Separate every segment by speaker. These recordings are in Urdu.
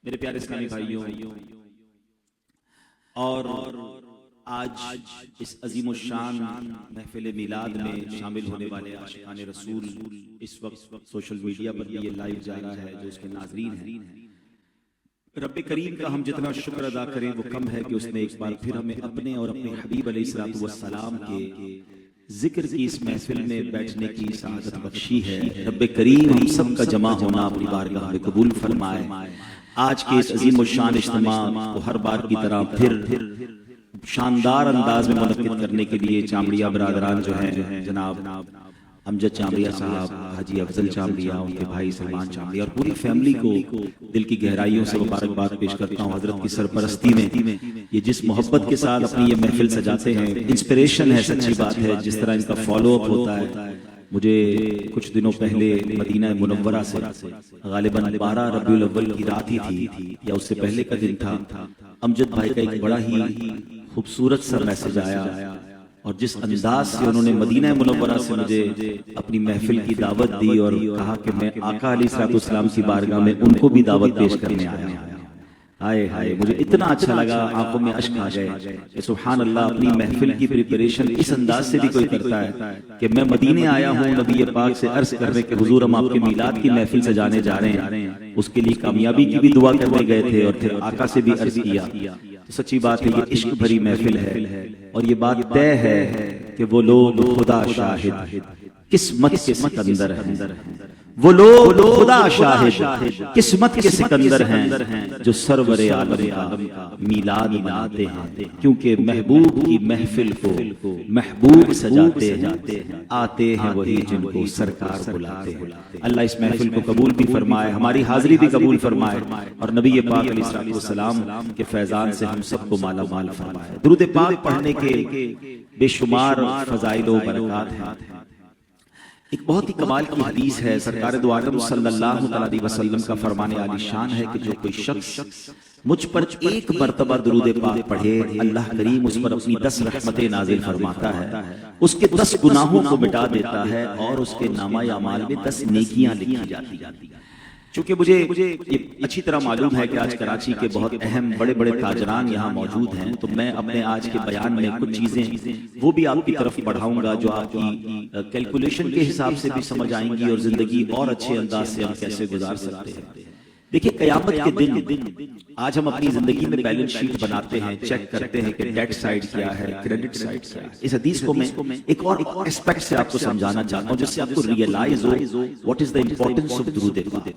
Speaker 1: میرے پیارے اسلامی بھائیوں، اور آج اس عظیم الشان محفل میلاد میں شامل ہونے والے عاشقان رسول اس وقت سوشل میڈیا پر بھی یہ لائیو جا رہا ہے جو اس کے ناظرین ہیں، رب کریم کا ہم جتنا شکر ادا کریں وہ کم ہے کہ اس نے ایک بار پھر ہمیں اپنے اور اپنے حبیب علیہ الصلوۃ والسلام کے ذکر کی اس محفل میں بیٹھنے کی سعادت بخشی ہے۔ رب کریم ہم سب کا جمع ہونا اپنی بارگاہ میں قبول فرمائے۔ آج کے اس عظیم الشان اجتماع کو ہر بار کی طرح پھر شاندار انداز میں منعقد کرنے کے لیے چامڑیا برادران جو ہیں جناب امجد چامڑیا صاحب، حاجی افضل چامڑیا، ان کے بھائی سلمان چامڑیا اور پوری فیملی کو دل کی گہرائیوں سے مبارکباد پیش کرتا ہوں۔ حضرت کی سرپرستی میں یہ جس محبت کے ساتھ اپنی یہ محفل سجاتے ہیں، انسپریشن ہے، سچی بات ہے۔ جس طرح ان کا فالو اپ ہوتا ہے، مجھے کچھ دنوں پہلے مدینہ منورہ سے غالباً 12 ربیع الاول کی رات ہی تھی یا اس سے پہلے کا دن تھا، امجد بھائی کا ایک بڑا ہی خوبصورت سا میسج آیا، اور جس انداز سے انہوں نے مدینہ منورہ سے مجھے اپنی محفل کی دعوت دی اور کہا کہ میں آقا علیہ الصلوۃ والسلام کی بارگاہ میں ان کو بھی دعوت پیش کرنے آیا ہوں۔ ہائے ہائے، مجھے اتنا اچھا لگا، آنکھوں میں اشک آ گئے کہ سبحان اللہ، اپنی محفل کی پریپریشن اس انداز سے بھی کوئی کرتا ہے کہ میں مدینے آیا ہوں نبی پاک سے عرض کرنے کہ حضور ہم آپ کے میلاد کی محفل سجانے جا رہے ہیں، اس کے لیے کامیابی کی بھی دعا کرنے گئے تھے اور پھر آقا سے بھی عرض کیا۔ سچی بات ہے، یہ عشق بھری محفل ہے اور یہ بات طے ہے کہ وہ لوگ خدا شاہد قسمت کے سکندر ہیں، وہ لوگ خدا شاہد قسمت کے سکندر ہیں جو سرور عالم کا میلاد مناتے ہیں، کیونکہ محبوب کی محفل کو محبوب سجاتے ہیں، آتے ہیں وہی جن کو سرکار بلاتے ہیں۔ اللہ اس محفل کو قبول بھی فرمائے، ہماری حاضری بھی قبول فرمائے، اور نبی پاک علیہ الصلوۃ والسلام کے فیضان سے ہم سب کو مالا مال فرمائے۔ درود پاک پڑھنے کے بے شمار فضائل و برکات ہیں۔ ایک بہت ہی کمال کی حدیث ہے، سرکار دو عالم صلی اللہ علیہ وسلم کا فرمان عالی شان ہے کہ جو کوئی شخص مجھ پر ایک مرتبہ درود پاک پڑھے، اللہ کریم اس پر اپنی 10 رحمتیں نازل فرماتا ہے، اس کے 10 گناہوں کو مٹا دیتا ہے اور اس کے نامہ اعمال میں 10 نیکیاں لکھی جاتی ہیں۔ چونکہ مجھے یہ اچھی طرح معلوم ہے کہ آج کراچی کے بہت اہم بڑے بڑے تاجران یہاں موجود ہیں، تو میں اپنے آج کے بیان میں کچھ چیزیں وہ بھی آپ کی طرف بڑھاؤں گا جو آپ کی کیلکولیشن کے حساب سے بھی سمجھ آئیں گی اور زندگی اور اچھے انداز سے ہم کیسے گزار سکتے ہیں۔ دیکھیے، قیامت کے دن آج ہم اپنی زندگی میں بیلنس شیٹ بناتے ہیں، چیک کرتے ہیں کہ ڈیٹ سائیڈ کیا ہے، کریڈٹ سائیڈ کیا ہے۔ اس حدیث کو میں ایک اور ایسپیکٹ سے آپ کو سمجھانا چاہتا ہوں جس سے آپ کو ریئلائز ہو what is the importance of درود پاک۔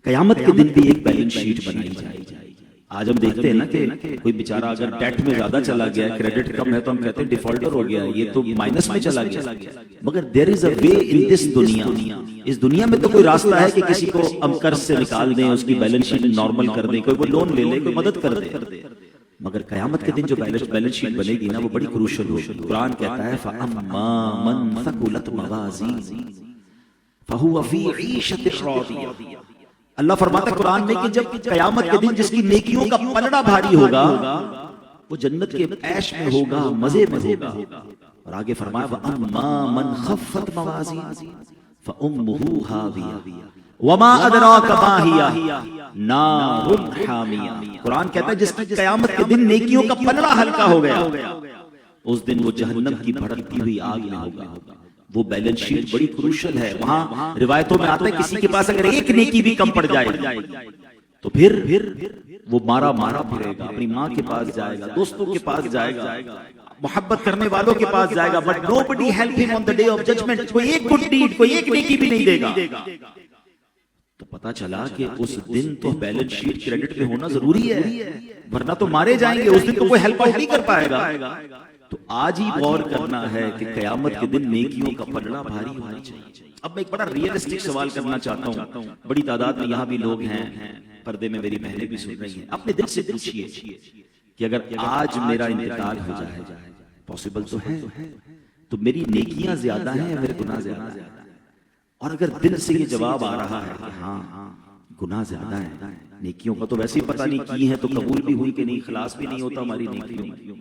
Speaker 1: قیامت کے دن بھی ایک بیلنس شیٹ بنائی جائے گی۔ آج ہم دیکھتے ہیں نا کہ کوئی بیچارہ اگر ڈیٹ میں زیادہ چلا گیا ہے، کریڈٹ کم ہے، تو ہم کہتے ہیں ڈیفالٹر ہو گیا، یہ تو مائنس میں چلا گیا، مگر دیر از اے وے ان دس دنیا، اس دنیا میں تو کوئی راستہ ہے کہ کسی کو ہم قرض سے نکال دیں، اس کی بیلنس شیٹ نارمل کر دیں، کوئی وہ لون لے لے، کوئی مدد کر دے، مگر قیامت کے دن جو بیلنس شیٹ بنے گی نا وہ بڑی کروشل ہوگی۔ قرآن کہتا ہے فَأَمَّا مَنْ ثَقُلَتْ مَوَازِينُهُ فَهُوَ فِي عِيشَةٍ رَاضِيَةٍ۔ اللہ فرماتا ہے قرآن میں کہ جب قیامت کے دن جس کی نیکیوں کا پلڑا بھاری ہوگا وہ جنت کے عیش میں ہوگا، مزے میں ہوگا، اور آگے فرمایا وَأَمَّا مَنْ خَفَّتْ مَوَازِينُهُ فَأُمُّهُ هَاوِيَةٌ وَمَا أَدْرَاكَ مَا هِيَهْ نَارٌ حَامِيَةٌ۔ قرآن کہتا ہے جس قیامت کے دن نیکیوں کا پلڑا ہلکا ہو گیا اس دن وہ جہنم کی بھڑکتی ہوئی آگ میں ہوگا۔ وہ بیلنس شیٹ بڑی کروشل ہے۔ وہاں روایتوں میں آتا ہے کسی کے پاس اگر ایک نیکی بھی کم پڑ جائے تو پھر وہ مارا پھرے گا، اپنی ماں کے پاس جائے گا، دوستوں کے پاس جائے گا، محبت کرنے والوں کے پاس جائے گا، but nobody help him on the day of judgment۔ کوئی ایک گڈ ڈیڈ، کوئی ایک نیکی بھی نہیں دے گا۔ تو پتا چلا کہ اس دن تو بیلنس شیٹ کریڈٹ میں ہونا ضروری ہے، ورنہ تو مارے جائیں گے، اس دن تو کوئی ہیلپ آؤٹ نہیں کر پائے گا۔ تو آج ہی غور کرنا ہے کہ قیامت کے دن نیکیوں کا پلڑا بھاری ہونا چاہیے۔ اب میں ایک بڑا ریئلسٹک سوال کرنا چاہتا ہوں، بڑی تعداد میں یہاں بھی لوگ ہیں، پردے میں میری بہنیں بھی سن رہی ہیں، اپنے دل سے پوچھیے کہ اگر آج میرا انتقال ہو جائے، پاسبل تو ہے، تو میری نیکیاں زیادہ ہیں یا میرے گناہ زیادہ ہیں؟ اور اگر دل سے یہ جواب آ رہا ہے کہ ہاں گناہ زیادہ ہیں، نیکیوں کا تو ویسے ہی پتہ نہیں کی ہیں تو قبول بھی ہوئی کہ نہیں، خلاص بھی نہیں ہوتا ہماری نیکیوں،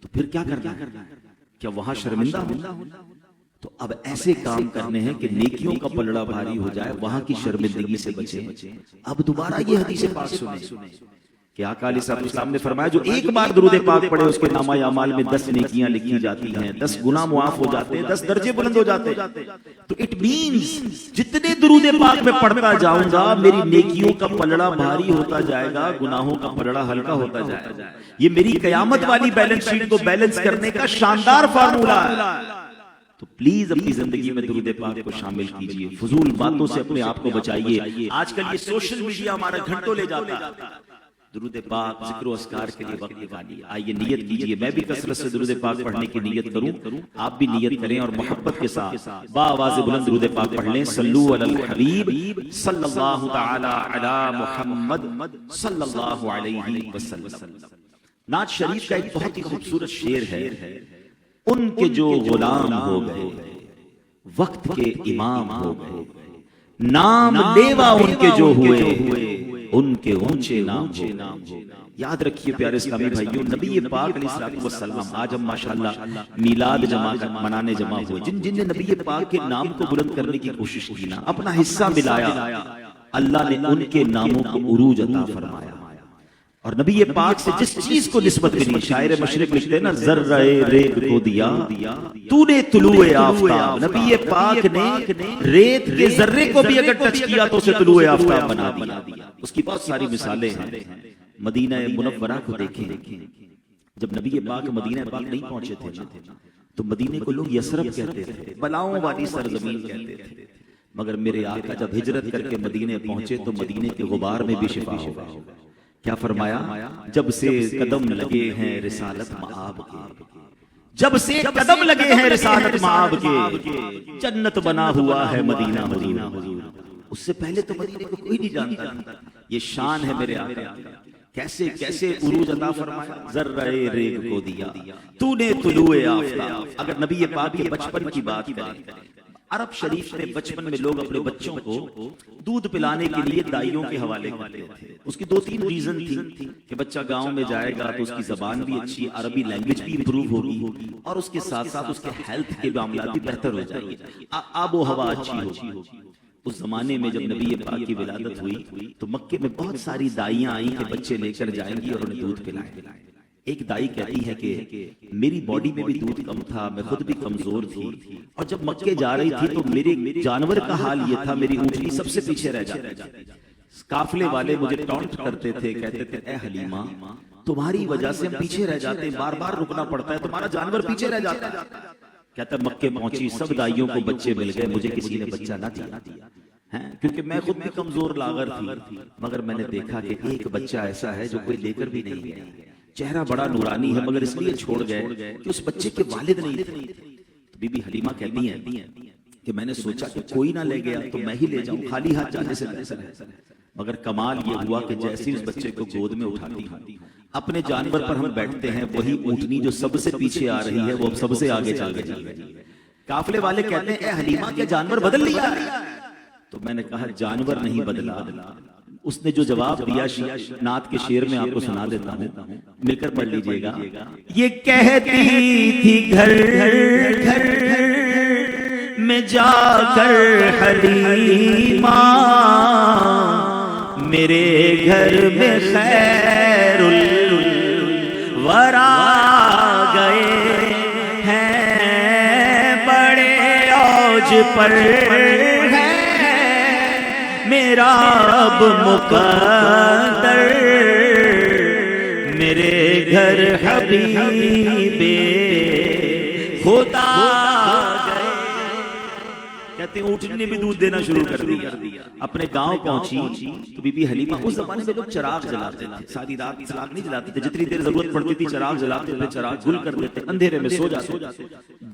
Speaker 1: تو پھر کیا کرنا ہے؟ کیا وہاں شرمندہ ہونا؟ تو اب ایسے کام کرنے ہیں کہ نیکیوں کا پلڑا بھاری ہو جائے، وہاں کی شرمندگی سے بچیں۔ اب دوبارہ یہ حدیث پاک سنیں کہ آقا علیہ السلام نے فرمایا جو ایک بار درود پاک پڑھے اس کے نامہ اعمال میں 10 نیکیاں لکھی جاتی ہیں، 10 گناہ معاف ہو جاتے ہیں، 10 درجے بلند ہو جاتے ہیں۔ تو اٹ مینز جتنے درود پاک میں پڑھتا جاؤں گا میری نیکیوں کا پلڑا بھاری ہوتا جائے گا، گناہوں کا پلڑا ہلکا ہوتا جائے گا۔ یہ میری قیامت والی بیلنس شیٹ کو بیلنس کرنے کا شاندار فارمولہ ہے۔ تو پلیز اپنی زندگی میں درود پاک کو شامل کیجئے، فضول باتوں سے اپنے آپ کو بچائیے۔ آج کل یہ سوشل میڈیا ہمارا گھنٹوں لے جاتا ہے۔ درود پاک ذکر و اذکار کے لیے وقت نکالیے، آئیے نیت کیجئے، میں بھی کثرت سے درود پاک پڑھنے کی نیت کروں، آپ بھی نیت کریں اور محبت کے ساتھ بآواز بلند درود پاک پڑھ لیں۔ صلو علی الحبیب صلی اللہ تعالی علی محمد صلی اللہ علیہ وسلم۔ نعت شریف کا ایک بہت ہی خوبصورت شعر ہے، ان کے جو غلام ہو گئے وقت کے امام ہو گئے، نام لیوا ان کے جو ہوئے ان کے اونچے نام ہو گئے۔ یاد رکھیے پیارے اسلامی بھائیوں، نبی پاک علیہ السلام، آج ہم ماشاءاللہ میلاد منانے جمع ہوئے، جن نے نبی پاک کے نام کو بلند کرنے کی کوشش کی نا، اپنا حصہ ملایا، اللہ نے ان کے ناموں کو عروج عطا فرمایا۔ اور نبی پاک سے جس چیز کو نسبت ملی، شاعر مشرق لکھتے ہیں نا، ذرہ ریت کو دیا تو نے طلوع آفتاب، نبی پاک نے ریت کے ذرے کو بھی اگر ٹچ کیا تو اسے طلوع آفتاب بنا دیا۔ اس کی بہت ساری مثالیں ہیں۔ مدینہ منورہ کو دیکھیں، جب نبی پاک مدینہ پاک نہیں پہنچے تھے تو مدینے کو لوگ یثرب کہتے تھے، بلاؤں والی سرزمین کہتے تھے، مگر میرے آقا جب ہجرت کر کے مدینے پہنچے تو مدینے کے غبار میں بھی شفا ہو گئی۔ کیا فرمایا؟ جب سے قدم لگے ہیں رسالت مآب کے، جب سے قدم لگے ہیں رسالت مآب کے، جنت بنا ہوا ہے مدینہ حضور۔ اس سے پہلے تو مدینے کو کوئی نہیں جانتا تھا۔ یہ شان ہے میرے آقا، کیسے کیسے عروج عطا فرمایا، ذرہ ریگ کو دیا تو نے طلوع آفتاب۔ اگر نبی پاک کے بچپن کی بات کریں، عرب شریف میں بچپن میں لوگ اپنے بچوں کو دودھ پلانے کے لیے دائیوں کے حوالے کرتے تھے۔ اس کی 2-3 ریزن تھی کہ بچہ گاؤں میں جائے گا تو اس کی زبان بھی اچھی، عربی لینگویج بھی امپروو ہوگی، اور اس کے ساتھ ساتھ اس کے ہیلتھ کے معاملات بھی بہتر ہو جائیں گے، آب و ہوا اچھی ہوگی۔ اس زمانے میں جب نبی پاک کی ولادت ہوئی تو مکے میں بہت ساری دائیاں آئیں کہ بچے لے کر جائیں گی اور انہیں دودھ پلائیں۔ ایک دائی کہتی ہے کہ میری باڈی میں بھی دودھ کم تھا، میں خود بھی کمزور تھی، اور جب مکے جا رہی تھی تو میرے جانور کا حال یہ تھا، میری اونٹنی سب سے پیچھے رہ جاتی تھی۔ قافلے والے مجھے ٹانٹ کرتے تھے، کہتے تھے اے حلیمہ تمہاری وجہ سے ہم پیچھے رہ جاتے ہیں، بار بار رکنا پڑتا ہے، تمہارا جانور پیچھے رہ جاتا ہے۔ کہتا ہے مکے پہنچی، سب دائیوں کو بچے مل گئے، مجھے کسی نے بچہ نہ دیا، کیونکہ میں خود بھی کمزور لاغر تھی، مگر میں نے دیکھا کہ ایک بچہ ایسا ہے جو کوئی لے کر بھی نہیں گیا، چہرہ بڑا نورانی ہے، مگر اس لیے چھوڑ گئے کہ اس بچے کے والد نہیں تھے۔ تو بی بی حلیمہ کہتی ہیں کہ میں نے سوچا کہ کوئی نہ لے گیا تو میں ہی لے جاؤں، خالی ہاتھ جانے سے بہتر ہے۔ مگر کمال یہ ہوا کہ جیسے اس بچے کو گود میں اٹھاتی ہوں، اپنے جانور پر ہم بیٹھتے ہیں، وہی اونٹنی جو سب سے پیچھے آ رہی ہے وہ سب سے آگے چل گئی۔ قافلے والے کہتے ہیں اے حلیمہ کیا جانور بدل لیا؟ تو میں نے کہا جانور نہیں بدلا۔ اس نے جو جواب دیا نعت کے شعر میں آپ کو سنا دیتا ہوں، مل کر پڑھ لیجئے گا۔ یہ کہتی تھی گھر گھر میں جا کر حلیمہ میرے گھر میں خیر الورا گئے ہیں، بڑے اوج پر میرا اب مقدر، میرے گھر حبیب خدا گئے۔ کہتے ہیں اونٹنی نے بھی دودھ دینا شروع کر دیا۔ اپنے گاؤں پہنچی تو بی بی حلیمہ، اس زمانے میں لوگ چراغ جلاتے تھے، ساری رات چراغ نہیں جلاتے تھے، جتنی دیر ضرورت پڑتی تھی چراغ جلاتے تھے، چراغ گل کر دیتے، اندھیرے میں سو جاتے۔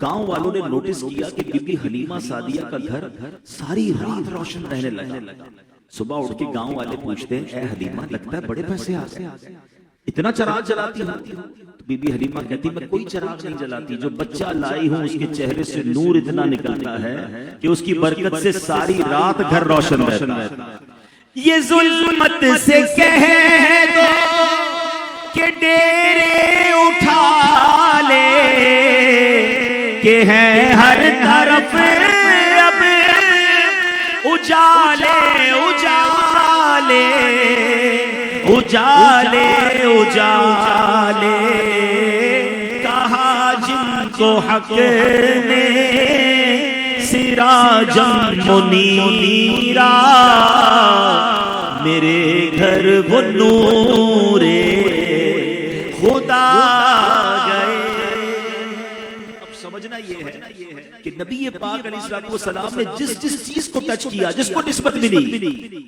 Speaker 1: گاؤں والوں نے نوٹس کیا کہ بی بی حلیمہ سعدیہ کا گھر ساری رات روشن رہنے لگا۔ صبح اٹھ کے گاؤں والے پوچھتے ہیں اے حلیمہ لگتا ہے بڑے پیسے آ گئے، اتنا چراغ جلاتی ہوں؟ تو بی بی حلیمہ کہتی میں کوئی چراغ نہیں جلاتی، جو بچہ لائی ہوں اس کے چہرے سے نور اتنا نکلتا ہے کہ اس کی برکت سے ساری رات گھر روشن رہتا ہے۔ یہ ظلمت سے کہہ دو کہ ڈیرے اٹھا لے، کہ ہیں ہر طرف اجالے اجالے اجالے اجالے کہا جن کو حق نے سراجم منیرا میرے گھر وہ نور خدا گئے. اب سمجھنا یہ ہے کہ نبی پاک علیہ السلام نے جس چیز کو ٹچ کیا، جس کو نسبت ملی.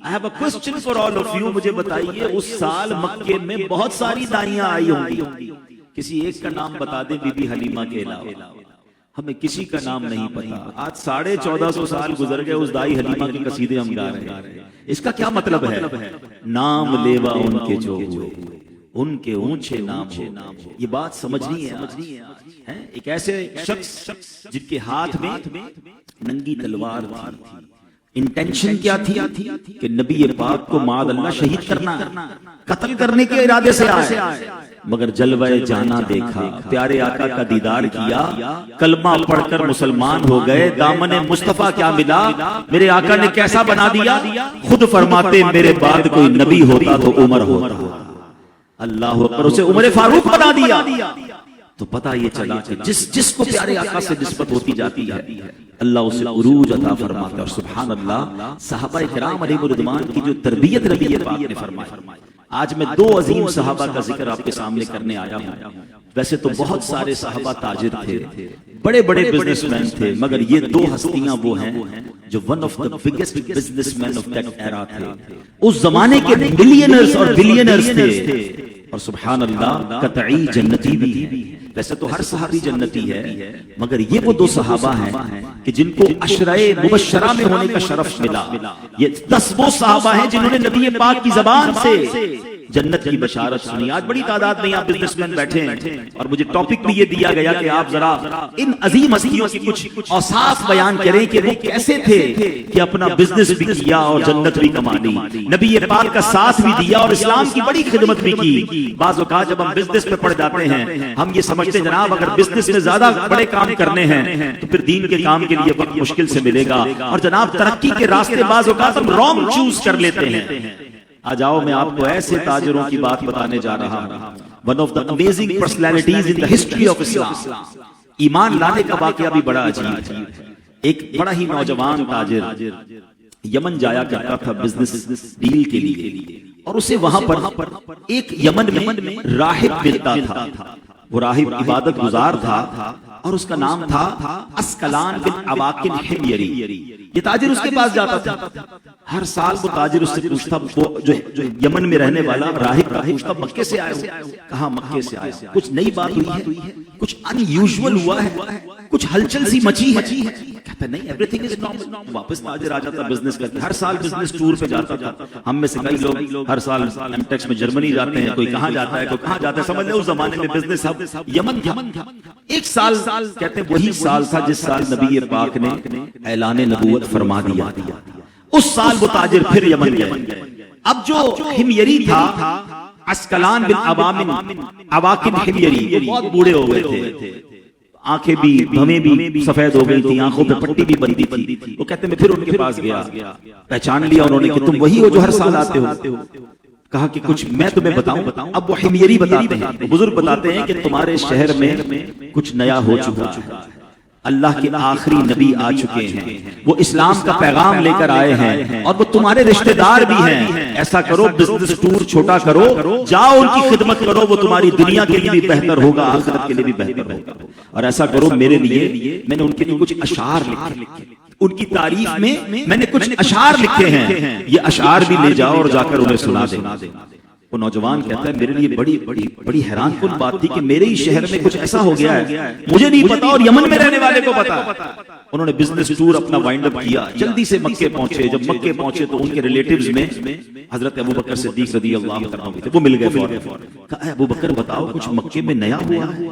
Speaker 1: I have a question for all of you. مجھے بتائیے اس سال مکے میں بہت ساری دائیاں آئی ہوں گی، کسی ایک کا نام بتا دیں بی بی حلیمہ کے علاوہ. ہمیں کسی کا نام نہیں پتا. آج 1450 سال گزر گئے، اس دائی حلیمہ کے قصیدے ہم گا رہے ہیں. اس کا کیا مطلب ہے؟ نام لیوا ان کے جو ہوئے، ان کے اونچے نام ہو. یہ بات سمجھنی ہے. ایک ایسے شخص جن کے ہاتھ میں ننگی تلوار تھی. انٹینشن کیا تھی کہ نبی پاک کو معاذ اللہ شہید کرنا، قتل کرنے کے ارادے سے آئے، مگر جلوہ جانا دیکھا، پیارے آقا کا دیدار کیا، کلمہ پڑھ کر مسلمان ہو گئے. دامن مصطفیٰ کیا ملا، میرے آقا نے کیسا بنا دیا. خود فرماتے میرے بعد کوئی نبی ہوتا تو عمر ہوتا. اللہ اکبر، اسے عمر فاروق بنا دیا. تو پتہ یہ چلا کہ جس کو پیارے آقا سے نسبت ہوتی جاتی ہے اللہ اسے عروج عطا فرماتا ہے. اور سبحان اللہ، صحابہ کرام علیہ الرضوان کی جو تربیت نبی پاک نے فرمائی. آج میں دو عظیم صحابہ کا ذکر آپ کے سامنے کرنے آیا ہوں. ویسے تو بہت سارے صحابہ تاجر تھے، بڑے بڑے بزنس مین تھے، مگر یہ دو ہستیاں وہ ہیں جو one of the biggest business man of that era تھے. اس زمانے کے ملینرز اور بلینرز تھے. اور سبحان اللہ، قطعی جنتی بھی. ویسے تو ہر صحابی جنتی ہے، مگر یہ وہ دو صحابہ ہیں کہ جن کو عشرۂ مبشرہ میں ہونے کا شرف ملا. یہ 10 وہ صحابہ ہیں جنہوں نے نبی پاک کی زبان سے جنت کی بشارت سنی. آج بڑی تعداد میں یہاں بزنس مین بیٹھے ہیں اور مجھے ٹاپک بھی یہ دیا گیا کہ آپ ذرا ان عظیم ہستیوں کی کچھ اوصاف بیان کریں کہ وہ کیسے تھے کہ اپنا بزنس بھی کیا اور جنت بھی کما لی، نبی پاک کا ساتھ بھی دیا اور اسلام کی بڑی خدمت بھی کی. بعض اوقات جب ہم بزنس میں پڑ جاتے ہیں ہم یہ سمجھتے ہیں جناب اگر بزنس میں زیادہ بڑے کام کرنے ہیں تو پھر دین کے کام کے لیے وقت مشکل سے ملے گا، اور جناب ترقی کے راستے بعض اوقات ہم رانگ چوز کر لیتے ہیں. آ جاؤ میں آپ کو ایسے تاجروں کی بات بتانے جا رہا ہوں. One of the amazing personalities in the history of Islam. ایمان لانے کا واقعہ بھی بڑا عجیب ہے. ایک بڑا ہی نوجوان تاجر یمن جایا کرتا تھا بزنس ڈیل کے لیے، اور اسے وہاں پر ایک یمن میں راہب ملتا تھا. وہ راہب عبادت گزار تھا اور اس کا نام تھا اسکلان بن عواقل حمیری. یہ تاجر اس کے پاس جاتا تھا. ہر سال وہ تاجر اس سے پوچھتا، وہ جو یمن میں رہنے والا راہب پوچھتا مکے سے آئے ہو؟ کہا مکے سے آئے. کچھ نئی بات ہوئی ہے، کچھ ان یوزول ہوا ہے، کچھ ہلچل سی مچی ہے؟ کہتا نہیں، ایوری تھنگ از نارمل. واپس تاجر آ جاتا بزنس کرتے. ہر سال بزنس ٹور پہ جاتا تھا. ہم میں سے کئی لوگ ہر سال ایم ٹیکس میں جرمنی جاتے ہیں، کوئی کہاں جاتا ہے کوئی کہاں جاتا ہے. سمجھ لیں اس زمانے میں بزنس ہب یمن تھا. ایک سال کہتے ہیں وہی سال تھا جس سال نبی پاک نے اعلان نبوت فرما دیا. اس سال وہ تاجر پھر یمن گئے. اب جو حمیری تھا اسکلان بن عواقل حمیری، وہ بہت بوڑھے ہو گئے تھے، آنکھیں بھی بھویں بھی سفید ہو گئی تھی، آنکھوں پہ پٹی بھی بندی تھی. وہ کہتے ہیں میں پھر ان کے پاس گیا، پہچان لیا انہوں نے کہ تم وہی ہو جو ہر سال آتے ہو. کہا کہ کچھ میں تمہیں بتاؤں. اب وہ حمیری بتاتے ہیں، بزرگ بتاتے ہیں کہ تمہارے شہر میں کچھ نیا ہو چکا ہے. اللہ کے آخری نبی آ چکے ہیں، وہ اسلام کا پیغام لے کر آئے ہیں اور وہ تمہارے رشتہ دار بھی ہیں. ایسا کرو بزنس ٹور چھوٹا کرو، جاؤ ان کی خدمت کرو، وہ تمہاری دنیا کے لیے بھی بہتر ہوگا، آخرت کے لیے بھی بہتر ہوگا. اور ایسا کرو میرے لیے، میں نے ان کے لیے کچھ اشعار لکھے، ان کی تعریف میں میں نے کچھ اشعار لکھے ہیں، یہ اشعار بھی لے جاؤ اور جا کر انہیں سنا دے. وہ نوجوان کہتا ہے میرے لیے بڑی بڑی بڑی حیران کن بات تھی کہ میرے ہی شہر میں کچھ ایسا ہو گیا ہے مجھے نہیں پتا اور یمن میں رہنے والے کو پتا. انہوں نے بزنس ٹور اپنا وائنڈ اپ کیا، جلدی سے مکے پہنچے. جب مکے پہنچے تو ان کے ریلیٹیوز میں حضرت ابوبکر صدیق رضی اللہ عنہ تھے، وہ مل گئے فوراً. کہا اے ابوبکر بتاؤ کچھ مکے میں نیا ہوا ہے؟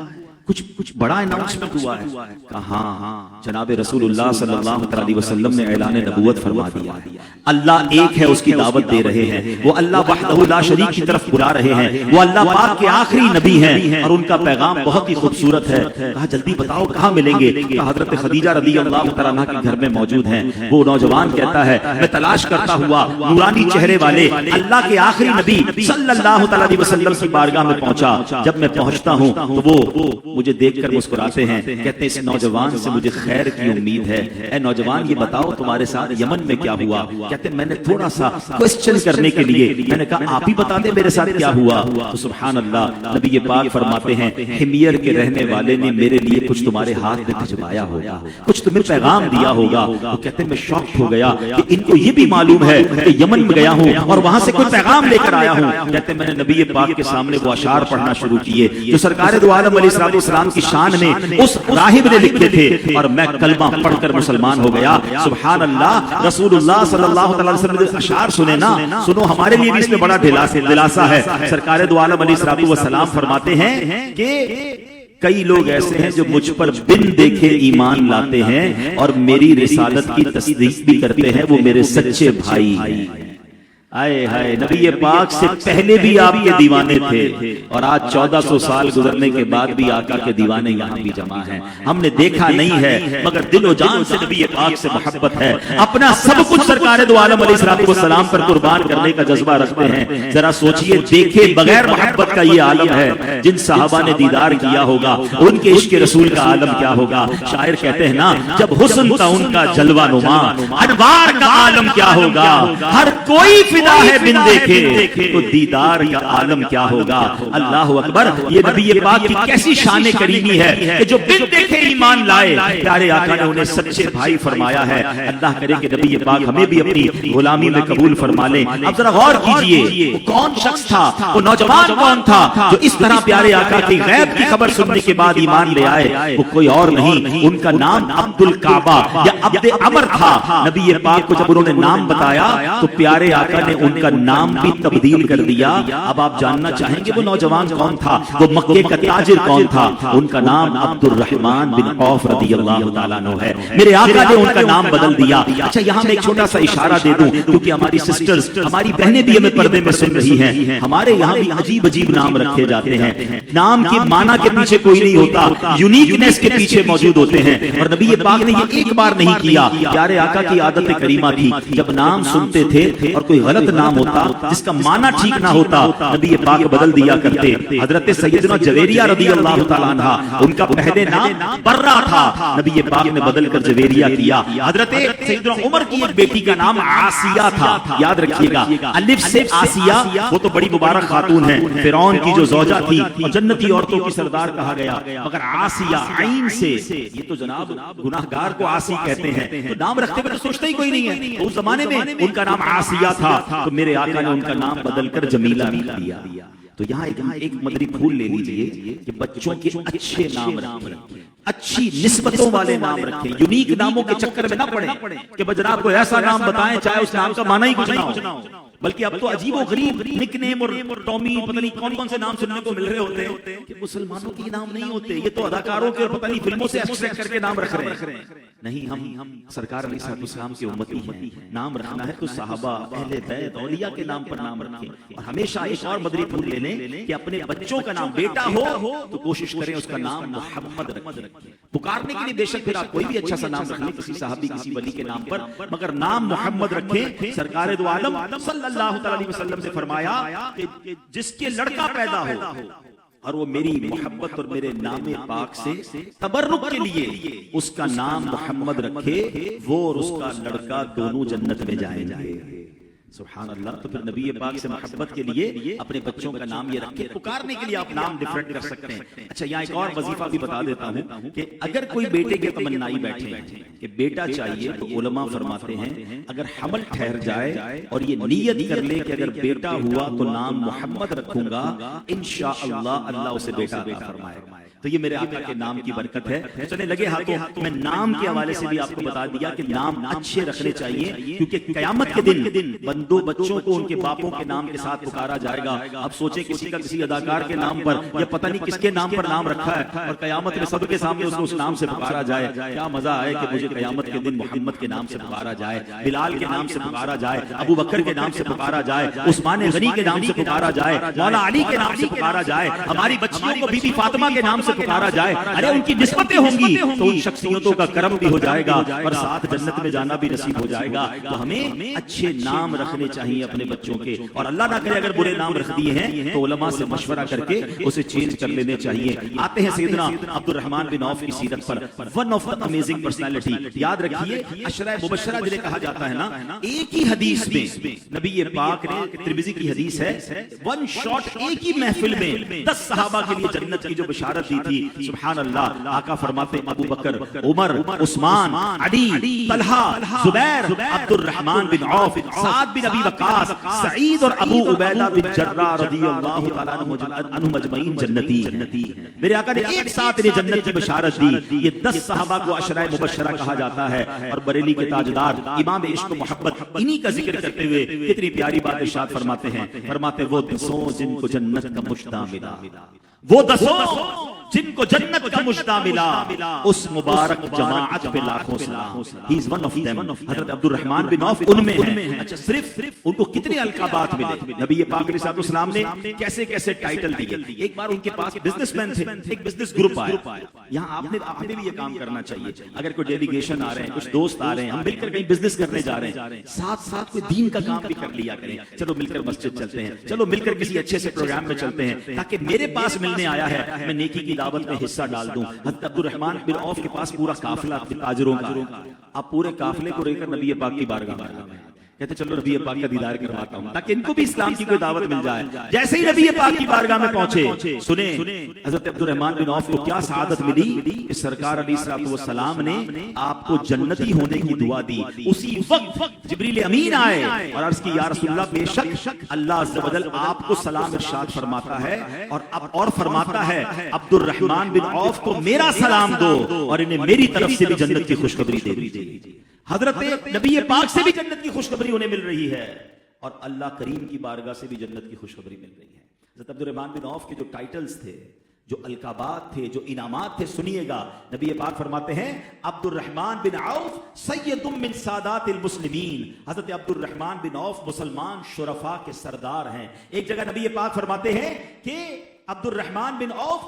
Speaker 1: کچھ بڑا اناؤنسمنٹ ہوا ہے؟ کہا ہاں جناب رسول اللہ صلی اللہ علیہ وسلم نے اعلان نبوت فرما دیا، اللہ ایک ہے، اس کی دعوت دے رہے ہیں، وہ اللہ وحدہ لا شریک کی طرف بلا رہے ہیں، وہ اللہ پاک کے آخری نبی ہیں اور ان کا پیغام بہت ہی خوبصورت ہے۔ کہا جلدی بتاؤ کہاں ملیں گے؟ کہا حضرت خدیجہ رضی اللہ تعالیٰ عنہا کے گھر میں موجود ہیں۔ وہ نوجوان کہتا ہے میں تلاش کرتا ہوا نورانی چہرے والے اللہ کے آخری نبی صلی اللہ علیہ وسلم کی بارگاہ میں پہنچا۔ جب میں پہنچتا ہوں تو وہ مجھے دیکھ کر مسکراتے ہیں، کہتے ہیں اس نوجوان سے مجھے خیر کی امید ہے، اے نوجوان یہ بتاؤ تمہارے ساتھ یمن میں کیا ہوا؟ کہتے ہیں میں نے تھوڑا سا کوسچن کرنے کے لیے میں نے کہا آپ ہی بتا دیں میرے ساتھ کیا ہوا۔ تو سبحان اللہ نبی پاک فرماتے ہیں حمیر کے رہنے والے نے میرے لیے کچھ تمہارے ہاتھ میں بھجوایا ہوگا، کچھ تمہیں پیغام دیا ہوگا۔ وہ کہتے ہیں میں شاک ہو گیا کہ ان کو یہ بھی معلوم ہے کہ یمن میں گیا ہوں اور وہاں سے کوئی پیغام لے کر آیا ہوں۔ کہتے ہیں میں نے نبی پاک کے سامنے وہ اشعار پڑھنا شروع کیے جو سرکار دو عالم علیہ السلام کی شان میں اس راہب نے لکھے تھے، اور میں کلمہ پڑھ کر مسلمان ہو گیا۔ سبحان اللہ، رسول اللہ صلی اللہ علیہ وسلم نے اشعار سنے نا، سنو ہمارے لیے بھی اس میں بڑا دلاسا ہے۔ سرکار دو عالم علیہ السلام فرماتے ہیں کہ کئی لوگ ایسے ہیں جو مجھ پر بن دیکھے ایمان لاتے ہیں اور میری رسالت کی تصدیق بھی کرتے ہیں، وہ میرے سچے بھائی ہیں۔ آئے ہائے، نبی پاک سے پہلے بھی آپ کے دیوانے تھے اور آج 1400 سال گزرنے کے بعد بھی آقا کے دیوانے یہاں بھی جمع ہیں۔ ہم نے دیکھا نہیں ہے مگر دل و جان سے نبی پاک سے محبت ہے، اپنا سب کچھ سرکار دو عالم علیہ السلام پر قربان کرنے کا جذبہ رکھتے ہیں۔ ذرا سوچئے دیکھے بغیر محبت کا یہ عالم ہے، جن صحابہ نے دیدار کیا ہوگا ان کے عشق رسول کا عالم کیا ہوگا۔ شاعر کہتے ہیں نا جب حسن تھا ان کا جلوہ نما، انوار کا عالم کیا ہوگا۔ ہر کوئی ہے بن دیکھے تو دیدار کا عالم کیا ہوگا۔ اللہ اکبر، یہ نبی پاک کی کیسی شان کریمی ہے کہ جو بن دیکھے ایمان لائے، پیارے آقا نے انہیں سچے بھائی فرمایا ہے۔ اللہ کرے کہ نبی پاک ہمیں بھی اپنی غلامی میں قبول فرما لیں۔ اب ذرا غور کیجئے وہ کون شخص تھا، وہ نوجوان کون تھا جو اس طرح پیارے آقا کی غیب کی خبر سننے کے بعد ایمان لے آئے؟ وہ کوئی اور نہیں، ان کا نام عبد الکعبہ یا عبد عمر تھا۔ نبی پاک کو جب انہوں نے نام بتایا تو پیارے آقا نے ان کا نام بھی تبدیل کر دیا۔ اب آپ جاننا چاہیں گے وہ نوجوان کون تھا، وہ مکے کا تاجر کون تھا؟ ان کا نام عبد الرحمن بن عوف رضی اللہ تعالیٰ عنہ ہے۔ میرے آقا نے ان کا نام بدل دیا۔ اچھا یہاں میں ایک چھوٹا سا اشارہ دے دوں کیونکہ ہماری سسٹرز، ہماری بہنیں بھی ہمیں پردے میں سن رہی ہیں، ہمارے یہاں بھی عجیب عجیب نام رکھے جاتے ہیں۔ نام کی معنی کے پیچھے کوئی نہیں ہوتا، یونیکنیس کے پیچھے موجود ہوتے ہیں، اور نبی پاک نے یہ ایک بار نہیں کیا۔ پیارے آقا کی عادت کریمہ تھی جب نام سنتے تھے اور کوئی غلط نام ہوتا جس کا معنی ٹھیک نہ ہوتا نبی پاک بدل دیا کرتے۔ حضرت سیدنا جویریہ رضی اللہ تعالیٰ عنہ، ان کا پہلے نام برہ تھا، نبی پاک نے بدل کر جویریہ کیا۔ حضرت سیدنا عمر کی ایک بیٹی کا نام عاصیہ تھا، یاد رکھیے گا الف سے آسیہ، وہ تو بڑی مبارک خاتون ہے، فرعون کی جو زوجہ تھی اور جنتی عورتوں کی سردار کہا گیا، مگر عاصیہ عین سے، یہ تو جناب گناہگار کو عاصی کہتے ہیں، تو نام رکھتے ہوئے تو سوچتا ہی کوئی نہیں ہے۔ اس زمانے میں ان کا نام عاصیہ تھا، تو میرے آقا نے ان کا نام بدل کر جمیلہ رکھ دیا۔ تو یہاں ایک مدری پھول لے لیجئے کہ بچوں کے اچھے نام رکھیں، اچھی نسبتوں والے نام رکھیں، یونیک ناموں کے چکر میں نہ پڑیں کہ جناب کو ایسا نام بتائیں چاہے اس نام کا معنی ہی کچھ نہ ہو، بلکہ اب تو عجیب و غریب نک نیم اور ٹامی پتہ نہیں کون کون سے نام سننے کو مل رہے ہوتے ہیں کہ مسلمانوں کے نام نہیں ہوتے، یہ تو اداکاروں کے پتہ نہیں فلموں سے ایکسٹریکٹ کر کے نام رکھ رہے ہیں۔ نہیں، ہم سرکار علیہ السلام کے امتی ہیں، نام رکھنا ہے تو صحابہ، اہل بیت، اولیاء کے نام پر نام رکھیں، اور ہمیشہ ایک اور مدری پھول لے لیں کہ اپنے بچوں کا نام، بیٹا ہو تو کوشش کریں اس کا نام محمد رکھیں۔ پکارنے کے لیے بے شک پھر آپ کوئی بھی اچھا سا نام رکھ لیں کسی صحابی کسی ولی کے نام پر، مگر نام محمد رکھیں۔ سرکار دو عالم صلی اللہ علیہ وسلم سے فرمایا کہ جس کے لڑکا پیدا ہو اور وہ میری محبت اور میرے نام پاک سے تبرک کے لیے اس کا نام محمد رکھے، وہ اور اس کا لڑکا دونوں جنت میں جائیں گے۔ سبحان اللہ۔ تو پھر نبی پاک سے محبت کے لیے اپنے بچوں کا نام یہ رکھیں، پکارنے کے لیے آپ نام ڈیفرنٹ کر سکتے ہیں۔ اچھا یہاں ایک اور وظیفہ بھی بتا دیتا ہوں کہ اگر کوئی بیٹے کے تمنائی بیٹھے کہ بیٹا چاہیے تو علماء فرماتے ہیں اگر حمل ٹھہر جائے اور یہ نیت کر لے کہ اگر بیٹا ہوا تو نام محمد رکھوں گا، انشاءاللہ اللہ اسے بیٹا عطا فرمائے گا۔ تو یہ میرے آقا کے نام کی برکت ہے۔ چلیں لگے ہاتھوں میں نام کے حوالے سے بھی آپ کو بتا دیا کہ نام اچھے رکھنے چاہیے، کیونکہ قیامت کے دن بندہ دو بچوں کو ان کے باپوں کے نام کے ساتھ پکارا جائے گا. اب سوچیں کسی کا کسی اداکار کے نام پر یا پتہ نہیں کس کے نام پر نام رکھا ہے اور قیامت میں سب کے سامنے اس کو اس نام سے پکارا جائے. کیا مزہ آئے کہ مجھے قیامت کے دن محمد کے نام سے پکارا جائے, بلال کے نام سے پکارا جائے, ابو بکر کے نام سے پکارا جائے, عثمان غنی کے نام سے پکارا جائے, مولا علی کے نام سے پکارا جائے, ہماری بچیوں کو بی بی فاطمہ کے نام سے پکارا جائے. ارے ان کی نسبتیں ہوں گی تو ان شخصیتوں کا کرم بھی ہو جائے گا اور ساتھ جنت میں جانا بھی نصیب ہو جائے گا. تو ہمیں اچھے نام رکھنے چاہیے اپنے بچوں کے, اور اللہ نہ کرے اگر برے نام رکھ دیے ہیں تو علماء سے مشورہ کر کے اسے چینج کر لینے چاہیے. آتے ہیں سیدنا عبد الرحمن بن عوف کی سیرت پر. One of the amazing personality. یاد رکھیے عشرہ مبشرہ جنہیں کہا جاتا ہے نا, ایک ہی حدیث میں نبی پاک نے, ترمذی کی حدیث ہے, ون شاٹ ایک ہی محفل میں 10 صحابہ کے لیے جنت کی جو بشارت دی تھی. سبحان اللہ. آقا فرماتے ابو بکر, عمر, عثمان, علی, طلحہ, زبیر, عبد الرحمن بن عوف, سعد بن ابی وقاص, سعید اور ابو عبیدہ بن جراح رضی اللہ تعالیٰ عنہم اجمعین جنتی ہیں. میرے آقا نے ایک ساتھ انہیں جنت کی بشارت دی. یہ 10 صحابہ کو عشرہ مبشرہ کہا جاتا ہے. اور بریلی کے تاجدار امام عشق و محبت انہی کا ذکر کرتے ہوئے کتنی پیاری بات ارشاد فرماتے ہیں. فرماتے وہ 10 جن کو جنت کا مشتاق ملا, وہ 10 جن کو جنت کا مشتاق ملا, اس مبارک جماعت پہ لاکھوں سلام. ہی از ون آف دیم. حضرت عبد الرحمن بن عوف ان میں ہیں. اچھا صرف ان کو کتنے القابات ملے, نبی پاک علیہ السلام نے کیسے کیسے ٹائٹل دیے. ایک بار ان کے پاس بزنس مین تھے, ایک بزنس گروپ آیا. یہاں آپ نے بھی یہ کام کرنا چاہیے. اگر کوئی ڈیلیگیشن آ رہے ہیں, کچھ دوست آ رہے ہیں, ہم مل کر کہیں بزنس کرنے جا رہے ہیں, ساتھ ساتھ کوئی دین کا کام بھی کر لیا کریں. چلو مل کر مسجد چلتے ہیں, چلو مل کر کسی اچھے سے پروگرام میں چلتے ہیں, تاکہ میرے پاس ملنے آیا ہے میں نیکی کی دعوت میں حصہ ڈال دوں. حضرت عبد الرحمن بن عوف کے پاس پورا قافلہ تاجروں کا. آپ پورے قافلے کو لے کر نبی پاک کی بارگاہ میں آئے. کہتے چلو نبی پاک کا دیدار کرواتا ہوں تاکہ ان کو بھی اسلام کی کوئی دعوت مل جائے. جیسے ہی نبی پاک کی بارگاہ میں پہنچے, سنیں حضرت عبد الرحمن بن عوف کو کیا سعادت ملی کہ سرکار علیہ الصلوۃ والسلام نے آپ کو جنتی ہونے کی دعا دی. اسی وقت جبریل امین آئے اور عرض کی یا رسول اللہ, بے شک اللہ عز و جل آپ کو سلام ارشاد فرماتا ہے اور فرماتا ہے عبد الرحمن بن عوف کو میرا سلام دو اور انہیں میری طرف سے بھی جنت کی خوشخبری دے دیجیے. حضرت نبی پاک سے بھی جنت کی خوشخبری انہیں مل رہی ہے اور اللہ کریم کی بارگاہ سے بھی جنت کی خوشخبری مل رہی ہے. حضرت عبد الرحمن بن عوف کے جو ٹائٹلز تھے, جو القابات تھے, جو انعامات تھے, سنیے گا. نبی پاک فرماتے ہیں عبد الرحمن بن عوف سید من سادات المسلمین. حضرت عبد الرحمن بن عوف مسلمان شرفاء کے سردار ہیں. ایک جگہ نبی پاک فرماتے ہیں کہ عبد الرحمن بن عوف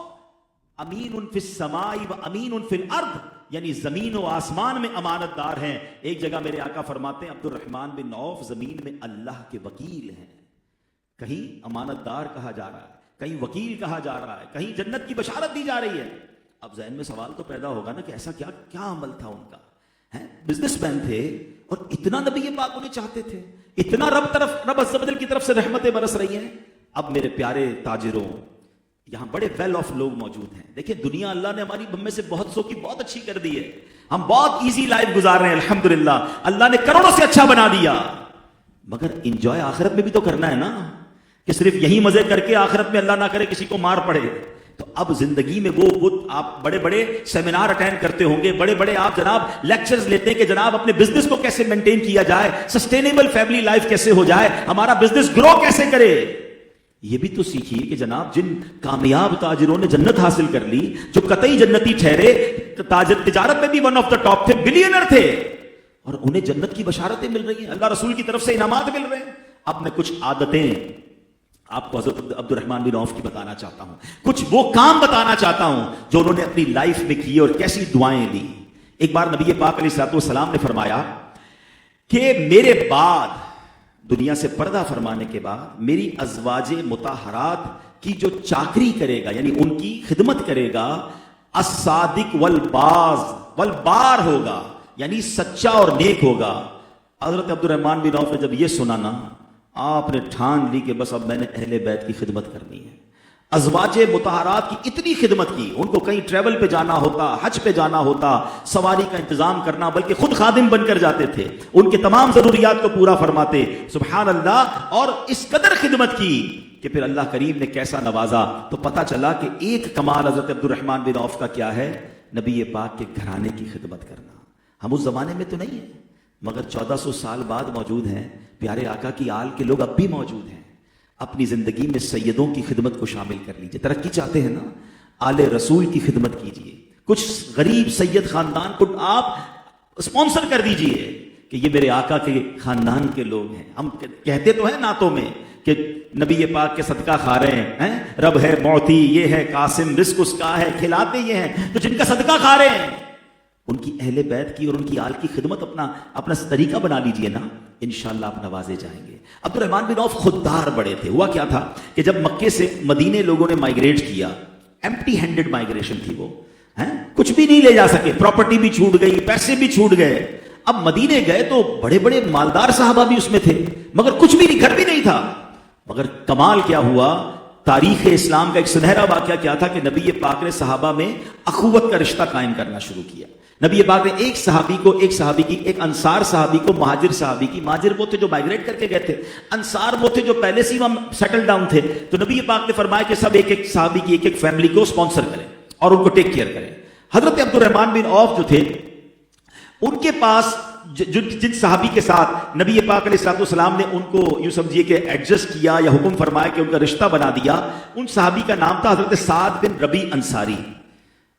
Speaker 1: امین فی السماء و امین فی الارض, یعنی زمین و آسمان میں امانت دار ہیں. ایک جگہ میرے آقا فرماتے ہیں عبد الرحمن بن عوف زمین میں اللہ کے وکیل ہیں. کہیں امانت دار کہا جا رہا ہے, کہیں وکیل کہا جا رہا ہے, کہیں جنت کی بشارت دی جا رہی ہے. اب ذہن میں سوال تو پیدا ہوگا نا کہ ایسا کیا عمل تھا ان کا. بزنس مین تھے اور اتنا نبی پاک انہیں چاہتے تھے, اتنا رب عز و جل کی طرف سے رحمتیں برس رہی ہیں. اب میرے پیارے تاجروں, یہاں بڑے ویل آف لوگ موجود ہیں. دیکھیں دنیا اللہ نے ہماری میں سے بہت سو کی بہت اچھی کر دی ہے. ہم بہت ایزی لائف گزار رہے ہیں الحمدللہ. اللہ نے کروڑوں سے اچھا بنا دیا, مگر انجوائے آخرت میں بھی تو کرنا ہے نا, کہ صرف یہی مزے کر کے آخرت میں اللہ نہ کرے کسی کو مار پڑے. تو اب زندگی میں وہ آپ بڑے بڑے سیمینار اٹینڈ کرتے ہوں گے, بڑے بڑے آپ جناب لیکچرز لیتے ہیں کہ جناب اپنے بزنس کو کیسے مینٹین کیا جائے, سسٹینیبل فیملی لائف کیسے ہو جائے, ہمارا بزنس گرو کیسے کرے. یہ بھی تو سیکھیے کہ جناب جن کامیاب تاجروں نے جنت حاصل کر لی, جو قطعی جنتی ٹھہرے, تجارت میں بھی ون آف دا ٹاپ تھے, بلینئر تھے, اور انہیں جنت کی بشارتیں مل رہی ہیں, اللہ رسول کی طرف سے انعامات مل رہے ہیں. اب میں کچھ عادتیں آپ کو حضرت عبد الرحمن بن عوف کی بتانا چاہتا ہوں, کچھ وہ کام بتانا چاہتا ہوں جو انہوں نے اپنی لائف میں کیے اور کیسی دعائیں دی. ایک بار نبی پاک علیہ السلام نے فرمایا کہ میرے بعد, دنیا سے پردہ فرمانے کے بعد, میری ازواج مطہرات کی جو چاکری کرے گا, یعنی ان کی خدمت کرے گا, الصادق والبار ہوگا, یعنی سچا اور نیک ہوگا. حضرت عبد الرحمن بن عوف نے جب یہ سنا نا, آپ نے ٹھان لی کہ بس اب میں نے اہل بیت کی خدمت کرنی ہے. ازواج مطہرات کی اتنی خدمت کی, ان کو کہیں ٹریول پہ جانا ہوتا, حج پہ جانا ہوتا, سواری کا انتظام کرنا, بلکہ خود خادم بن کر جاتے تھے, ان کے تمام ضروریات کو پورا فرماتے. سبحان اللہ. اور اس قدر خدمت کی کہ پھر اللہ کریم نے کیسا نوازا. تو پتہ چلا کہ ایک کمال حضرت عبد الرحمن بن عوف کا کیا ہے, نبی پاک کے گھرانے کی خدمت کرنا. ہم اس زمانے میں تو نہیں ہے, مگر 1400 سال بعد موجود ہیں. پیارے آقا کی آل کے لوگ اب بھی موجود ہیں. اپنی زندگی میں سیدوں کی خدمت کو شامل کر لیجئے. ترقی چاہتے ہیں نا، آل رسول کی خدمت کیجئے. کچھ غریب سید خاندان کو آپ اسپانسر کر دیجئے کہ یہ میرے آقا کے خاندان کے لوگ ہیں. ہم کہتے تو ہیں نعتوں میں کہ نبی پاک کے صدقہ کھا رہے ہیں، رب ہے معطی، یہ ہے قاسم، رزق اس کا ہے، کھلاتے یہ ہیں. تو جن کا صدقہ کھا رہے ہیں ان کی اہل بیت کی اور ان کی آل کی خدمت اپنا طریقہ بنا لیجئے نا، انشاءاللہ آپ نوازے جائیں گے. عبد الرحمن بن عوف خوددار بڑے تھے. ہوا کیا تھا کہ جب مکے سے مدینے لوگوں نے مائیگریٹ کیا، ایمپٹی ہینڈڈ مائیگریشن تھی، وہ کچھ بھی نہیں لے جا سکے، پراپرٹی بھی چھوٹ گئی، پیسے بھی چھوٹ گئے. اب مدینے گئے تو بڑے بڑے مالدار صحابہ بھی اس میں تھے، مگر کچھ بھی نہیں، گھر بھی نہیں تھا. مگر کمال کیا ہوا، تاریخ اسلام کا ایک سنہرا واقعہ کیا تھا کہ نبی پاک نے صحابہ میں اخوت کا رشتہ قائم کرنا شروع کیا. نبی پاک نے ایک صحابی کی ایک انصار صحابی کو مہاجر صحابی کی، مہاجر وہ تھے جو مائیگریٹ کر کے گئے تھے، انصار وہ تھے جو پہلے سے ہی وہاں سیٹل ڈاؤن تھے. تو نبی پاک نے فرمایا کہ سب ایک ایک صحابی کی ایک ایک فیملی کو اسپانسر کریں اور ان کو ٹیک کیئر کریں. حضرت عبد الرحمن بن عوف جو تھے، ان کے پاس جن صحابی کے ساتھ نبی پاک علیہ السلام نے ان کو یوں سمجھیے کہ ایڈجسٹ کیا یا حکم فرمایا کہ ان کا رشتہ بنا دیا، ان صحابی کا نام تھا حضرت سعد بن ربیع انصاری.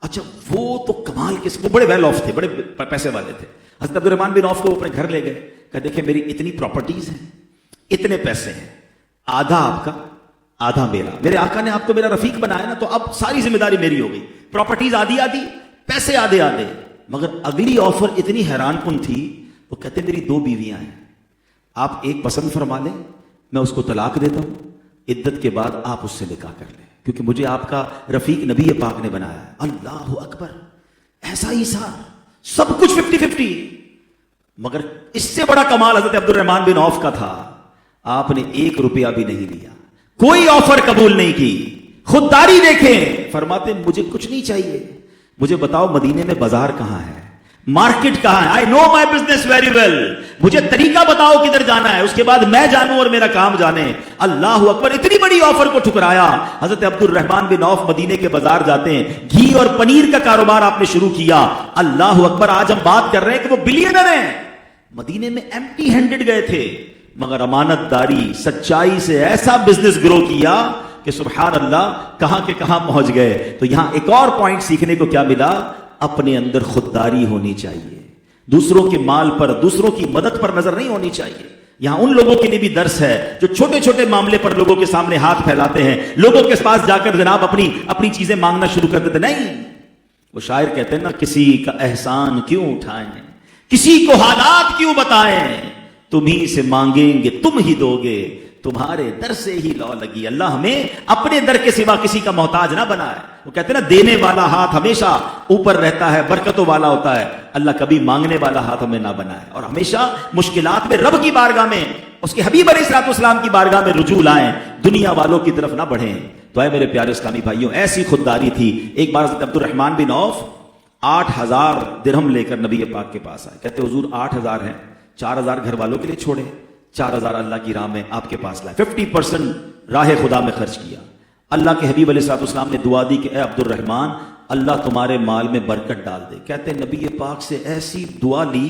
Speaker 1: اچھا، وہ تو کمال کے، وہ بڑے ویل آف تھے، بڑے پیسے والے تھے. حضرت عبد الرحمن بن عوف کو اپنے گھر لے گئے کہ دیکھیں میری اتنی پراپرٹیز ہیں، اتنے پیسے ہیں، آدھا آپ کا آدھا میرا. میرے آقا نے آپ کو میرا رفیق بنایا نا، تو اب ساری ذمہ داری میری ہو گئی. پراپرٹیز آدھی آدھی، پیسے آدھے آدھے. مگر اگلی آفر اتنی حیران کن تھی، وہ کہتے میری 2 بیویاں ہیں، آپ ایک پسند فرما لیں، میں اس کو طلاق دیتا ہوں، عدت کے بعد آپ اس سے نکاح کر لیں، کیونکہ مجھے آپ کا رفیق نبی پاک نے بنایا ہے. اللہ اکبر، ایسا ایثار، سب کچھ 50-50. مگر اس سے بڑا کمال حضرت عبد الرحمن بن عوف کا تھا، آپ نے 1 روپیہ بھی نہیں لیا، کوئی آفر قبول نہیں کی. خودداری دیکھیں، فرماتے مجھے کچھ نہیں چاہیے، مجھے بتاؤ مدینے میں بازار کہاں ہے، مارکیٹ کہاں ہے، آئی نو مائی بزنس ویری ویل، مجھے طریقہ بتاؤ کدھر جانا ہے، اس کے بعد میں جانوں اور میرا کام جانے. اللہ اکبر، اتنی بڑی آفر کو ٹھکرایا. حضرت عبد الرحمن بن عوف مدینے کے بازار جاتے ہیں، گھی اور پنیر کا کاروبار آپ نے شروع کیا. اللہ اکبر، آج ہم بات کر رہے ہیں کہ وہ بلینر ہیں. مدینے میں ایمپٹی ہینڈڈ گئے تھے، مگر امانت داری، سچائی سے ایسا بزنس گرو کیا کہ سبحان اللہ کہاں کے کہاں پہنچ گئے. تو یہاں ایک اور پوائنٹ سیکھنے کو کیا ملا، اپنے اندر خودداری ہونی چاہیے، دوسروں کے مال پر، دوسروں کی مدد پر نظر نہیں ہونی چاہیے. یہاں ان لوگوں کے لیے بھی درس ہے جو چھوٹے چھوٹے معاملے پر لوگوں کے سامنے ہاتھ پھیلاتے ہیں، لوگوں کے پاس جا کر جناب اپنی چیزیں مانگنا شروع کر دیتے. نہیں، وہ شاعر کہتے ہیں نا، کسی کا احسان کیوں اٹھائیں، کسی کو حالات کیوں بتائیں، تمہیں سے مانگیں گے تم ہی دو گے، تمہارے در سے ہی لو لگی. اللہ ہمیں اپنے در کے سوا کسی کا محتاج نہ بنائے. وہ کہتے ہیں نا، دینے والا ہاتھ ہمیشہ اوپر رہتا ہے، برکتوں والا ہوتا ہے. اللہ کبھی مانگنے والا ہاتھ ہمیں نہ بنائے، اور ہمیشہ مشکلات میں رب کی بارگاہ میں، اس کے حبیب علیہ السلام کی بارگاہ میں رجوع لائیں، دنیا والوں کی طرف نہ بڑھیں. تو اے میرے پیارے اسلامی بھائیوں، ایسی خودداری تھی. ایک بار حضرت عبد الرحمن بن عوف 8000 درہم لے کر نبی پاک کے پاس آئے. کہتے حضور 8000 ہیں، 4000 گھر والوں کے لیے چھوڑے، 4000 اللہ کی راہ میں آپ کے پاس لائے. 50% راہ خدا میں خرچ کیا. اللہ کے حبیب علیہ السلام نے دعا دی کہ اے عبد الرحمن، اللہ تمہارے مال میں برکت ڈال دے. کہتے ہیں نبی پاک سے ایسی دعا لی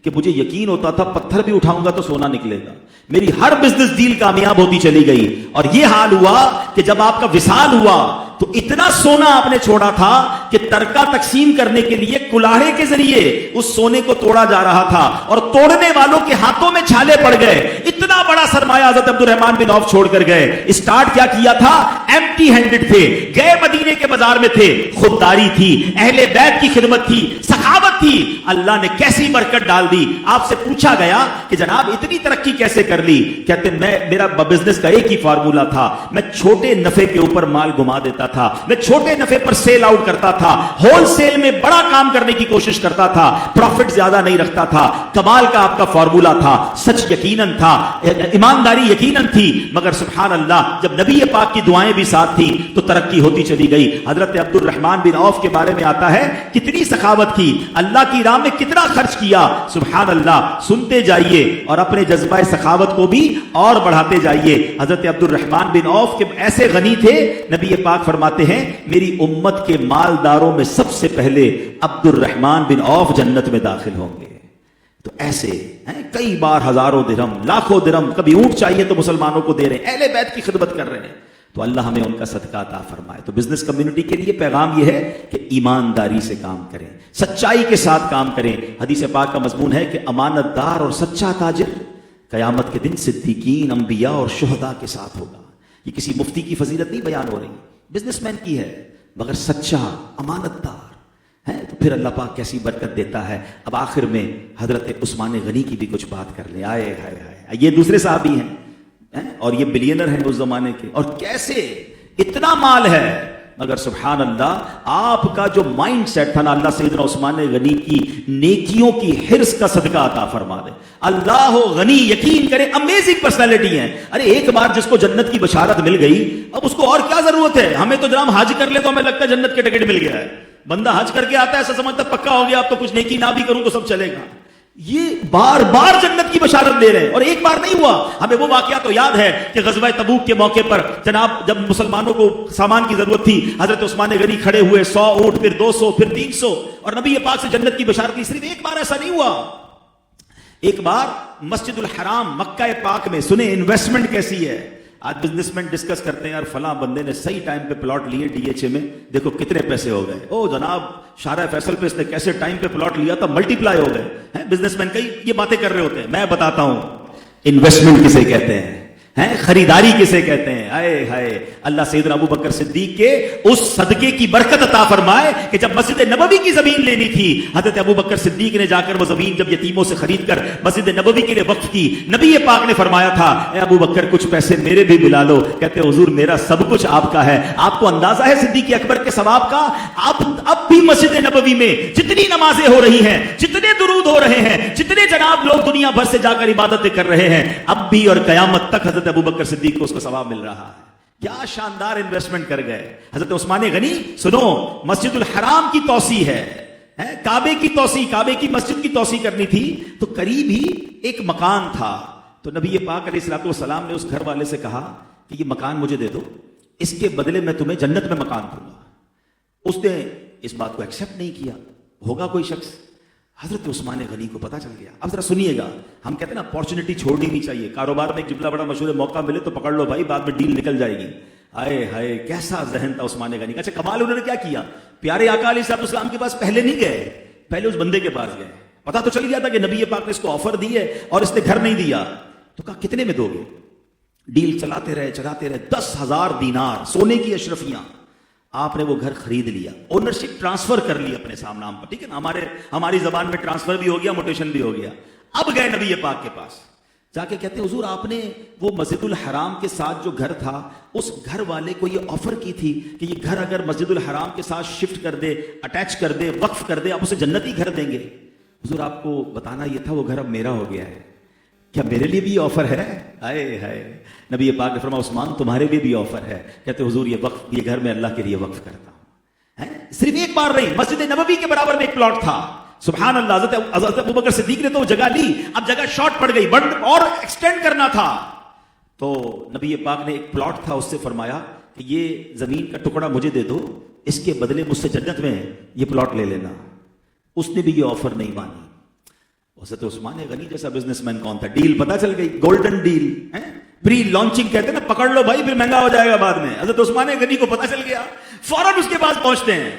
Speaker 1: کہ مجھے یقین ہوتا تھا پتھر بھی اٹھاؤں گا تو سونا نکلے گا. میری ہر بزنس ڈیل کامیاب ہوتی چلی گئی. اور یہ حال ہوا کہ جب آپ کا وصال ہوا تو اتنا سونا آپ نے چھوڑا تھا کہ ترکہ تقسیم کرنے کے لیے کلاڑے کے ذریعے اس سونے کو توڑا جا رہا تھا، اور توڑنے والوں کے ہاتھوں میں چھالے پڑ گئے. اتنا بڑا سرمایہ حضرت عبد الرحمن بن عوف چھوڑ کر گئے. اسٹارٹ کیا کیا تھا، ایمپٹی ہینڈڈ تھے، گئے مدینے کے بازار میں تھے، خودداری تھی، اہل بیت کی خدمت تھی، سخاوت تھی. اللہ نے کیسی برکت ڈال دی. آپ سے پوچھا گیا کہ جناب اتنی ترقی کیسے کر لی؟ کہتے میرا بزنس کا ایک ہی فارمولا تھا، میں چھوٹے نفع کے اوپر مال گما دیتا تھا، میں چھوٹے نفع پر سیل آؤٹ کرتا تھا، ہول سیل میں بڑا کام کرنے کی کوشش کرتا تھا، پروفٹ زیادہ نہیں رکھتا تھا. کمال کا آپ کا فارمولا تھا، سچ یقیناً تھا، ایمانداری یقیناً تھی. مگر سبحان اللہ، جب نبی پاک کی دعائیں بھی ساتھ تھی تو ترقی ہوتی چلی گئی. حضرت عبد الرحمن بن عوف کے بارے میں آتا ہے کتنی سخاوت کی، اللہ کی راہ میں کتنا خرچ کیا. سبحان اللہ، سنتے جائیے اور اپنے جذبہ سخاوت کو بھی اور بڑھاتے جائیے. حضرت عبد الرحمن بن عوف کے ایسے غنی تھے، نبی پاک فرماتے ہیں میری امت کے مالداروں میں سب سے پہلے عبد الرحمن بن عوف جنت میں داخل ہوں گے. تو ایسے ہیں کئی بار ہزاروں درہم لاکھوں درہم، کبھی اونٹ چاہیے تو مسلمانوں کو دے رہے ہیں، اہل بیت کی خدمت کر رہے ہیں. تو اللہ ہمیں ان کا صدقہ عطا فرمائے. تو بزنس کمیونٹی کے لیے پیغام یہ ہے کہ ایمانداری سے کام کریں، سچائی کے ساتھ کام کریں. حدیث پاک کا مضمون ہے کہ امانت دار اور سچا تاجر قیامت کے دن صدیقین، انبیاء اور شہداء کے ساتھ ہوگا. یہ کسی مفتی کی فضیلت نہیں بیان ہو رہی، بزنس مین کی ہے، مگر سچا امانت دار ہے تو پھر اللہ پاک کیسی برکت دیتا ہے. اب آخر میں حضرت عثمان غنی کی بھی کچھ بات کر لیں. آئے ہائے ہائے، یہ دوسرے صحابی ہیں اور یہ بلینر ہیں اس زمانے کے، اور کیسے اتنا مال ہے مگر سبحان اللہ آپ کا جو مائنڈ سیٹ تھا نا، اللہ سیدنا عثمان غنی کی نیکیوں کی حرص کا صدقہ عطا فرما دے. اللہ غنی، یقین کریں امیزنگ پرسنالٹی ہیں. ارے ایک بار جس کو جنت کی بشارت مل گئی اب اس کو اور کیا ضرورت ہے؟ ہمیں تو جناب حج کر لے تو ہمیں لگتا ہے جنت کے ٹکٹ مل گیا ہے. بندہ حج کر کے آتا ہے ایسا سمجھتا پکا ہو گیا، اب تو کچھ نیکی نہ بھی کروں تو سب چلے گا. یہ بار بار جنت کی بشارت دے رہے ہیں، اور ایک بار نہیں ہوا. ہمیں وہ واقعہ تو یاد ہے کہ غزوہ تبوک کے موقع پر جناب جب مسلمانوں کو سامان کی ضرورت تھی، حضرت عثمان غنی کھڑے ہوئے، 100 اونٹ، پھر 200، پھر 300، اور نبی پاک سے جنت کی بشارت دی. صرف ایک بار ایسا نہیں ہوا. ایک بار مسجد الحرام مکہ پاک میں، سنیں انویسٹمنٹ کیسی ہے. آج بزنس مین ڈسکس کرتے ہیں یار فلاں بندے نے صحیح ٹائم پہ پلاٹ لیے ڈی ایچ اے میں، دیکھو کتنے پیسے ہو گئے. او جناب شارع فیصل پہ اس نے کیسے ٹائم پہ پلاٹ لیا تھا، ملٹی پلائی ہو گئے. بزنس مین کئی یہ باتیں کر رہے ہوتے ہیں. میں بتاتا ہوں انویسٹمنٹ کسے کہتے ہیں، خریداری کسے کہتے ہیں. آئے ہائے، اللہ سیدنا ابو بکر صدیق کے اس صدقے کی برکت عطا فرمائے کہ جب مسجد نبوی کی زمین لینی تھی، حضرت ابو بکر صدیق نے جا کر وہ زمین جب یتیموں سے خرید کر مسجد نبوی کے لیے وقف کی، نبی پاک نے فرمایا تھا اے ابو بکر کچھ پیسے میرے بھی ملا لو. کہتے حضور میرا سب کچھ آپ کا ہے. آپ کو اندازہ ہے صدیق اکبر کے ثواب کا؟ اب بھی مسجد نبوی میں جتنی نمازیں ہو رہی ہیں، جتنے درود ہو رہے ہیں، جتنے جناب لوگ دنیا بھر سے جا کر عبادتیں کر رہے ہیں، اب بھی اور قیامت تک حضرت ابو بکر صدیق کو اس کا ثواب مل رہا ہے. کیا شاندار انویسٹمنٹ کر گئے حضرت عثمان غنی. سنو، مسجد الحرام کی توسیع ہے، کعبے کی توسیع، کعبے کی مسجد کی توسیع کرنی تھی تو قریب ہی ایک مکان تھا. تو نبی پاک علیہ الصلوۃ والسلام نے اس گھر والے سے کہا کہ یہ مکان مجھے دے دو، اس کے بدلے میں تمہیں جنت میں مکان دوں گا. اس نے اس بات کو ایکسیپٹ نہیں کیا. ہوگا کوئی شخص، حضرت عثمان غنی کو پتا چل گیا. اب ذرا سنیے گا، ہم کہتے ہیں نا اپارچونٹی چھوڑنی نہیں چاہیے. کاروبار میں ایک جملہ بڑا مشہور ہے، موقع ملے تو پکڑ لو بھائی، بعد میں ڈیل نکل جائے گی. آئے ہائے کیسا ذہن تھا عثمان غنی کا. اچھا کمال انہوں نے کیا کیا، پیارے آقا علیہ الصلوۃ والسلام کے پاس پہلے نہیں گئے، پہلے اس بندے کے پاس گئے. پتا تو چل گیا تھا کہ نبی پاک نے اس کو آفر دی ہے اور اس نے گھر نہیں دیا. تو کہا کتنے میں دو گے؟ ڈیل چلاتے رہے 10,000 دینار سونے کی اشرفیاں. آپ نے وہ گھر خرید لیا، اونرشپ ٹرانسفر کر لی اپنے نام پر. ٹھیک ہے نا، ہماری زبان میں ٹرانسفر بھی ہو گیا، موٹیشن بھی ہو گیا. اب گئے نبی پاک کے پاس، جا کے کہتے ہیں حضور آپ نے وہ مسجد الحرام کے ساتھ جو گھر تھا، اس گھر والے کو یہ آفر کی تھی کہ یہ گھر اگر مسجد الحرام کے ساتھ شفٹ کر دے، اٹیچ کر دے، وقف کر دے، آپ اسے جنتی گھر دیں گے. حضور آپ کو بتانا یہ تھا وہ گھر اب میرا ہو گیا ہے، کیا میرے لیے بھی آفر ہے؟ آئے ہائے، نبی پاک نے فرمایا عثمان تمہارے لیے بھی آفر ہے. کہتے حضور یہ گھر میں اللہ کے لیے وقف کرتا ہوں. صرف ایک بار نہیں، مسجد نبوی کے برابر میں ایک پلاٹ تھا. سبحان اللہ، حضرت ابو بکر صدیق نے تو جگہ لی، اب جگہ شارٹ پڑ گئی، اور ایکسٹینڈ کرنا تھا. تو نبی پاک نے ایک پلاٹ تھا، اس سے فرمایا کہ یہ زمین کا ٹکڑا مجھے دے دو، اس کے بدلے مجھ سے جنت میں یہ پلاٹ لے لینا. اس نے بھی یہ آفر نہیں مانی. حضرت عثمان غنی جیسا بزنس مین کون تھا؟ ڈیل پتا چل گئی، گولڈن ڈیل، پری لانچنگ کہتے ہیں نا، پکڑ لو بھائی پھر مہنگا ہو جائے گا بعد میں. حضرت عثمان غنی کو پتا چل گیا، فوراً اس کے پاس پہنچتے ہیں،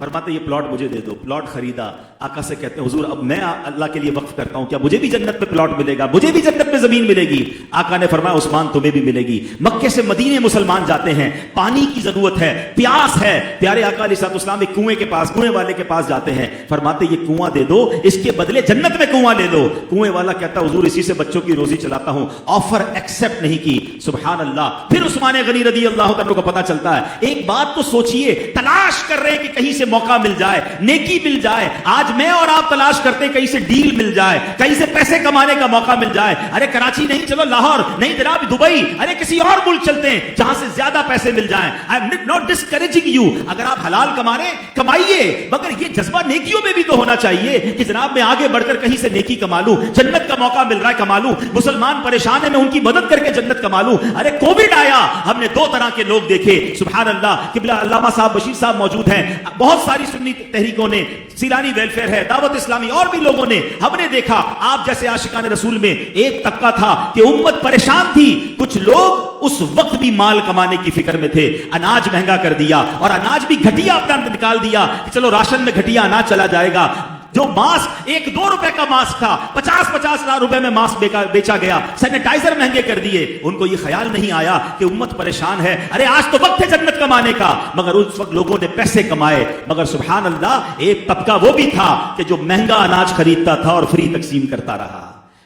Speaker 1: فرماتے یہ پلاٹ مجھے دے دو. پلاٹ خریدا. آقا سے کہتے ہیں حضور اب میں اللہ کے لیے وقف کرتا ہوں، کیا مجھے بھی جنت میں پلاٹ ملے گا، مجھے بھی جنت میں زمین ملے گی؟ آقا نے فرمایا عثمان تمہیں بھی ملے گی. مکے سے مدینے مسلمان جاتے ہیں، پانی کی ضرورت ہے، پیاس ہے. پیارے آقا علیہ الصلوۃ والسلام ایک کنویں کے پاس، کنویں والے کے پاس جاتے ہیں، فرماتے یہ کنواں دے دو، اس کے بدلے جنت میں کنواں لے لو. کنویں والا کہتا حضور اسی سے بچوں کی روزی چلاتا ہوں. آفر ایکسپٹ نہیں کی. سبحان اللہ. پھر عثمان غنی رضی اللہ عنہ کو پتا چلتا ہے. ایک بات تو سوچئے، تلاش کر رہے ہیں کہ کہیں سے موقع مل جائے، نیکی مل جائے. آج میں اور آپ تلاش کرتے ہیں کہیں سے ڈیل مل جائے، کہیں سے پیسے کمانے کا موقع مل جائے. ارے کراچی نہیں، چلو لاہور نہیں جناب، دبئی، ارے کسی اور ملک چلتے ہیں جہاں سے زیادہ پیسے مل جائیں. I am not discouraging you. اگر آپ حلال کما رہے ہیں کمائیے، مگر یہ جذبہ نیکیوں میں بھی تو ہونا چاہیے کہ جناب میں آگے بڑھ کر کہیں سے نیکی کما لوں، جنت کا موقع مل رہا ہے کما لوں. مسلمان پریشان ہے، میں ان کی مدد کر کے جنت کما لوں. ارے کووڈ آیا، ہم نے دو طرح کے لوگ دیکھے. سبحان اللہ. قبلہ علامہ صاحب بشیر صاحب موجود ہیں، بہت بہت ساری سنی تحریکوں نے, سیلانی ویلفیئر ہے, دعوت اسلامی اور بھی لوگوں نے, ہم نے دیکھا آپ جیسے عاشقان رسول میں ایک طبقہ تھا کہ امت پریشان تھی, کچھ لوگ اس وقت بھی مال کمانے کی فکر میں تھے, اناج مہنگا کر دیا اور اناج بھی گھٹیا اپنا نکال دیا کہ چلو راشن میں گھٹیا اناج چلا جائے گا. جو ماسک 1-2 روپے کا ماسک تھا 50-50 لاکھ روپے میں ماسک بیچا گیا, سینیٹائزر مہنگے کر دیے. ان کو یہ خیال نہیں آیا کہ امت پریشان ہے, ارے آج تو وقت ہے جنت کمانے کا, مگر اس وقت لوگوں نے پیسے کمائے. مگر سبحان اللہ ایک طبقہ وہ بھی تھا کہ جو مہنگا اناج خریدتا تھا اور فری تقسیم کرتا رہا.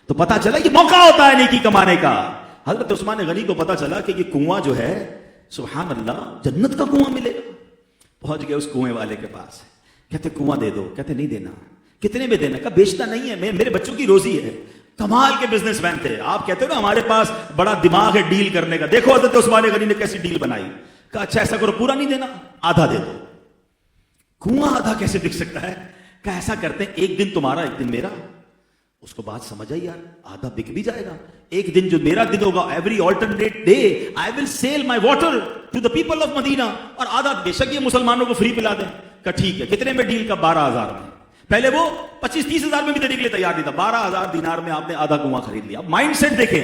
Speaker 1: تو پتا چلا یہ موقع ہوتا ہے نیکی کمانے کا. حضرت عثمان غنی کو پتا چلا کہ یہ کنواں جو ہے سبحان اللہ جنت کا کنواں ملے گا. پہنچ گئے اس کنویں والے کے پاس, کہتے کنواں دے دو. کہتے نہیں دینا. کتنے میں دینا؟ کہا بیچنا نہیں ہے, میرے بچوں کی روزی ہے. کمال کے بزنس مین تھے. آپ کہتے ہو نا ہمارے پاس بڑا دماغ ہے ڈیل کرنے کا, دیکھو حضرت عثمان غنی نے کیسی ڈیل بنائی. کہا اچھا ایسا کرو پورا نہیں دینا, آدھا دے دو. کنواں آدھا کیسے بک سکتا ہے؟ کہا ایسا کرتے ہیں ایک دن تمہارا ایک دن میرا. اس کو بات سمجھ آئی, یار آدھا بک بھی جائے گا. ایک دن جو میرا دن ہوگا, every alternate day I will sell my water to the people of Medina, اور آدھا بے شک یہ مسلمانوں کو فری پلا دیں. کہا ٹھیک ہے. کتنے میں ڈیل کا؟ 12,000 میں. پہلے وہ 25-30 ہزار میں بھی دینے کے لیے تیار نہیں تھا, 12,000 دینار میں آپ نے آدھا کنواں خرید لیا. مائنڈ سیٹ دیکھیں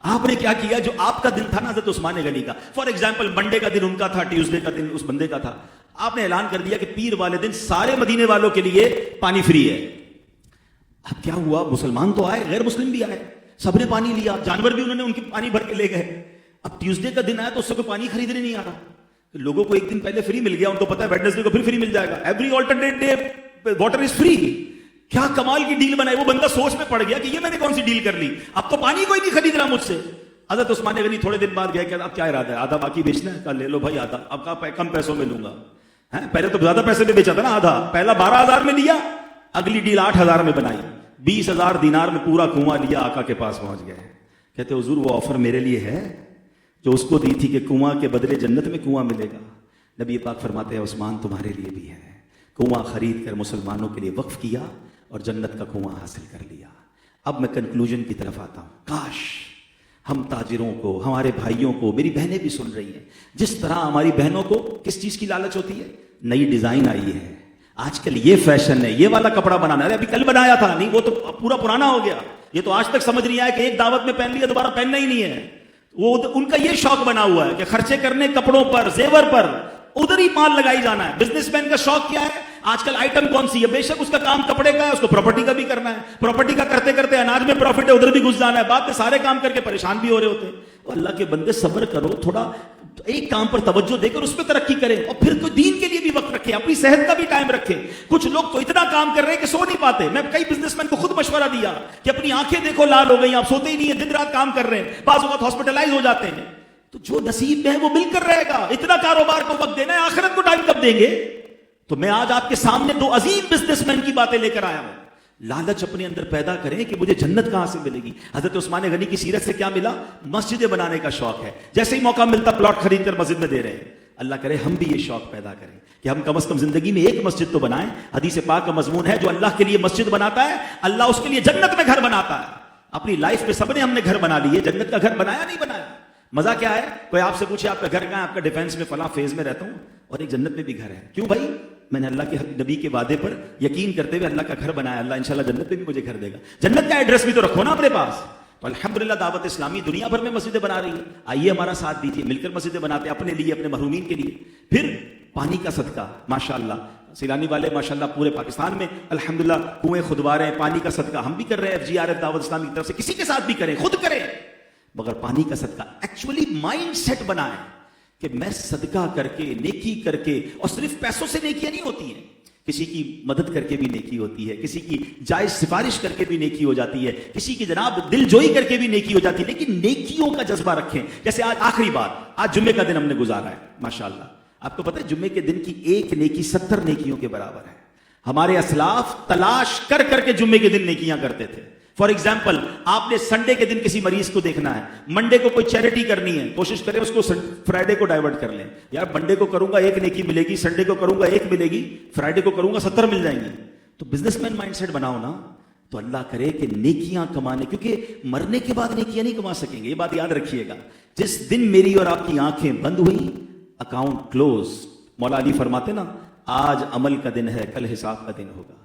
Speaker 1: آپ نے کیا کیا. جو آپ کا دن تھا نا حضرت عثمان غنی کا, فار ایگزامپل منڈے کا دن ان کا تھا, ٹیوزڈے کا دن اس بندے کا تھا, آپ نے اعلان کر دیا کہ پیر والے دن سارے مدینے والوں کے لیے پانی فری ہے. اب کیا ہوا, مسلمان تو آئے, غیر مسلم بھی آئے, سب نے پانی لیا, جانور بھی انہوں نے ان کی پانی بھر کے لے گئے. اب ٹیوزڈے کا دن آیا تو اس سے کوئی پانی خریدنے نہیں آ رہا. لوگوں کو ایک دن پہلے فری مل گیا, ان کو پتا ہے ویڈنسڈے کو پھر فری مل جائے گا, every alternate day water is free. کیا کمال کی ڈیل بنائی. وہ بندہ سوچ میں پڑ گیا کہ یہ میں نے کون سی ڈیل کر لی, اب تو پانی کوئی نہیں خرید رہا مجھ سے. حضرت عثمان غنی تھوڑے دن بعد گیا کہ اب کیا ارادہ ہے, آدھا باقی بیچنا ہے. کہا لے لو بھائی آدھا, اب کہا کم پیسوں میں لوں گا. پہلے تو زیادہ پیسے میں بیچا تھا نا, آدھا پہلا 12,000 میں لیا, اگلی ڈیل 8,000 میں بنائی, 20,000 دینار میں پورا کنواں لیا. آقا کے پاس پہنچ گئے, کہتے حضور وہ آفر میرے لیے ہے جو اس کو دی تھی کہ کنواں کے بدلے جنت میں کنواں ملے گا. نبی پاک فرماتے ہیں عثمان تمہارے لیے بھی ہے. کنواں خرید کر مسلمانوں کے لیے وقف کیا اور جنت کا کنواں حاصل کر لیا. اب میں کنکلوژن کی طرف آتا ہوں. کاش ہم تاجروں کو, ہمارے بھائیوں کو, میری بہنیں بھی سن رہی ہیں, جس طرح ہماری بہنوں کو کس چیز کی لالچ ہوتی ہے, نئی ڈیزائن آئی ہے, آج کل یہ فیشن ہے, یہ والا کپڑا بنانا ہے, ابھی کل بنایا تھا, نہیں وہ تو پورا پرانا ہو گیا. یہ تو آج تک سمجھ نہیں آیا کہ ایک دعوت میں پہن لیا دوبارہ پہننا ہی نہیں ہے. وہ ان کا یہ شوق بنا ہوا ہے کہ خرچے کرنے کپڑوں پر, زیور پر, ادھر ہی مال لگائی جانا ہے. بزنس مین کا شوق کیا ہے, آج کل آئٹم کون سی ہے, بے شک اس کا کام کپڑے کا ہے, اس کو پراپرٹی کا بھی کرنا ہے, پراپرٹی کا کرتے کرتے اناج میں پروفٹ ہے, ادھر بھی گھس جانا ہے, بعد میں سارے کام کر کے پریشان بھی ہو رہے ہوتے ہیں. اللہ کے بندے صبر کرو, تھوڑا ایک کام پر توجہ دے کر اس پہ ترقی کرے, اور پھر تو دین کے لیے بھی وقت رکھے, اپنی صحت کا بھی ٹائم رکھے. کچھ لوگ تو اتنا کام کر رہے ہیں کہ سو نہیں پاتے. میں کئی بزنس مین کو خود مشورہ دیا کہ اپنی آنکھیں دیکھو لال ہو گئی, آپ سوتے ہی نہیں ہیں, دن رات کام کر رہے ہیں, بعض اوقات ہاسپٹلائز ہو جاتے ہیں. تو جو نصیب میں ہے وہ مل کر رہے گا. اتنا کاروبار کو وقت دینا ہے, آخرت کو ٹائم کب دیں گے؟ تو میں آج آپ کے سامنے 2 عظیم بزنس مین کی باتیں لے کر آیا ہوں. لالچ اپنے اندر پیدا کریں کہ مجھے جنت کہاں سے ملے گی. حضرت عثمان غنی کی سیرت سے کیا ملا؟ مسجدیں بنانے کا شوق ہے, جیسے ہی موقع ملتا پلاٹ خرید کر مسجد میں دے رہے ہیں. اللہ کرے ہم بھی یہ شوق پیدا کریں کہ ہم کم از کم زندگی میں ایک مسجد تو بنائیں. حدیث پاک کا مضمون ہے جو اللہ کے لیے مسجد بناتا ہے اللہ اس کے لیے جنت میں گھر بناتا ہے. اپنی لائف میں سب نے ہم نے گھر بنا لیے, جنت کا گھر بنایا نہیں بنایا. مزہ کیا ہے, کوئی آپ سے پوچھے آپ کا گھر کہاں ہے, آپ کا ڈیفینس میں فلاں فیز میں رہتا ہوں, اور ایک جنت میں بھی گھر ہے. کیوں بھائی؟ میں نے اللہ کے نبی کے وعدے پر یقین کرتے ہوئے اللہ کا گھر بنایا, اللہ انشاءاللہ جنت میں بھی مجھے گھر دے گا. جنت کا ایڈریس بھی تو رکھو نا اپنے پاس. تو الحمدللہ دعوت اسلامی دنیا بھر میں مسجدیں بنا رہی ہے. آئیے ہمارا ساتھ دیجیے, مل کر مسجدیں بناتے ہیں اپنے لیے, اپنے محرومین کے لیے. پھر پانی کا صدقہ, ماشاءاللہ سیلانی والے ماشاءاللہ پورے پاکستان میں الحمدللہ کنویں کھدوا رہے ہیں. پانی کا صدقہ ہم بھی کر رہے ہیں, FGRF دعوت اسلامی کی طرف سے, کسی کے ساتھ بھی کریں, خود کریں, مگر پانی کا صدقہ ایکچولی مائنڈ سیٹ بنائیں کہ میں صدقہ کر کے, نیکی کر کے, اور صرف پیسوں سے نیکیاں نہیں ہوتی ہیں, کسی کی مدد کر کے بھی نیکی ہوتی ہے, کسی کی جائز سفارش کر کے بھی نیکی ہو جاتی ہے, کسی کی جناب دل جوئی کر کے بھی نیکی ہو جاتی ہے. لیکن نیکیوں کا جذبہ رکھیں. جیسے آج آخری بات, آج جمعے کا دن ہم نے گزارا ہے ماشاءاللہ. آپ کو پتہ ہے جمعے کے دن کی ایک نیکی 70 نیکیوں کے برابر ہے. ہمارے اسلاف تلاش کر کر کے جمعے کے دن نیکیاں کرتے تھے. فار ایگزامپل آپ نے سنڈے کے دن کسی مریض کو دیکھنا ہے, منڈے کو کوئی چیریٹی کرنی ہے, کوشش کریں اس کو فرائیڈے کو ڈائیورٹ کر لیں. یار منڈے کو کروں گا 1 نیکی ملے گی, سنڈے کو کروں گا 1 ملے گی, فرائیڈے کو کروں گا 70 مل جائیں گی. تو بزنس مین مائنڈ سیٹ بناؤ نا, تو اللہ کرے کہ نیکیاں کمانے, کیونکہ مرنے کے بعد نیکیاں نہیں کما سکیں گے. یہ بات یاد رکھیے گا. جس دن میری اور آپ کی آنکھیں بند ہوئی, اکاؤنٹ کلوز. مولا علی فرماتے نا آج عمل کا دن ہے، کل حساب کا دن ہوگا.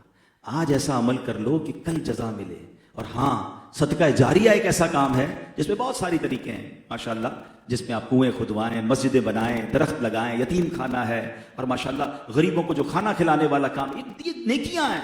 Speaker 1: آج ایسا عمل کر لو کہ کل جزا ملے. اور ہاں، صدقہ جاریہ ایک ایسا کام ہے جس میں بہت ساری طریقے ہیں ماشاءاللہ، جس میں آپ کنویں کھدوائیں، مسجدیں بنائیں، درخت لگائیں، یتیم خانہ ہے، اور ماشاءاللہ غریبوں کو جو کھانا کھلانے والا کام، یہ نیکیاں ہیں.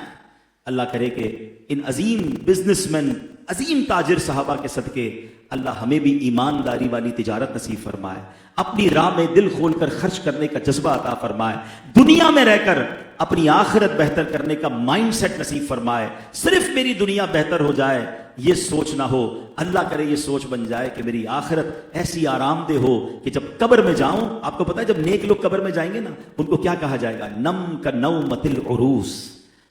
Speaker 1: اللہ کرے کہ ان عظیم بزنس مین، عظیم تاجر صحابہ کے صدقے اللہ ہمیں بھی ایمانداری والی تجارت نصیب فرمائے، اپنی راہ میں دل کھول کر خرچ کرنے کا جذبہ عطا فرمائے، دنیا میں رہ کر اپنی آخرت بہتر کرنے کا مائنڈ سیٹ نصیب فرمائے. صرف میری دنیا بہتر ہو جائے یہ سوچ نہ ہو، اللہ کرے یہ سوچ بن جائے کہ میری آخرت ایسی آرام دہ ہو کہ جب قبر میں جاؤں. آپ کو پتا ہے جب نیک لوگ قبر میں جائیں گے نا، ان کو کیا کہا جائے گا؟ نم کا نومۃ العروس،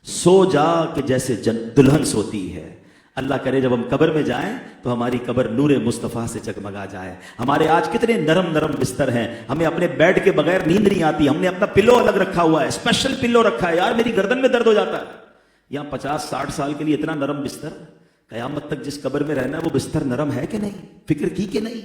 Speaker 1: سو جا کہ جیسے دلہن سوتی ہے. اللہ کرے جب ہم قبر میں جائیں تو ہماری قبر نور مصطفیٰ سے جگمگا جائے. ہمارے آج کتنے نرم نرم بستر ہیں، ہمیں اپنے بیڈ کے بغیر نیند نہیں آتی. ہم نے اپنا پلو الگ رکھا ہوا ہے، اسپیشل پلو رکھا ہے. یار میری گردن میں درد ہو جاتا ہے. یہاں 50-60 سال کے لیے اتنا نرم بستر، قیامت تک جس قبر میں رہنا ہے وہ بستر نرم ہے کہ نہیں؟ فکر کی کہ نہیں؟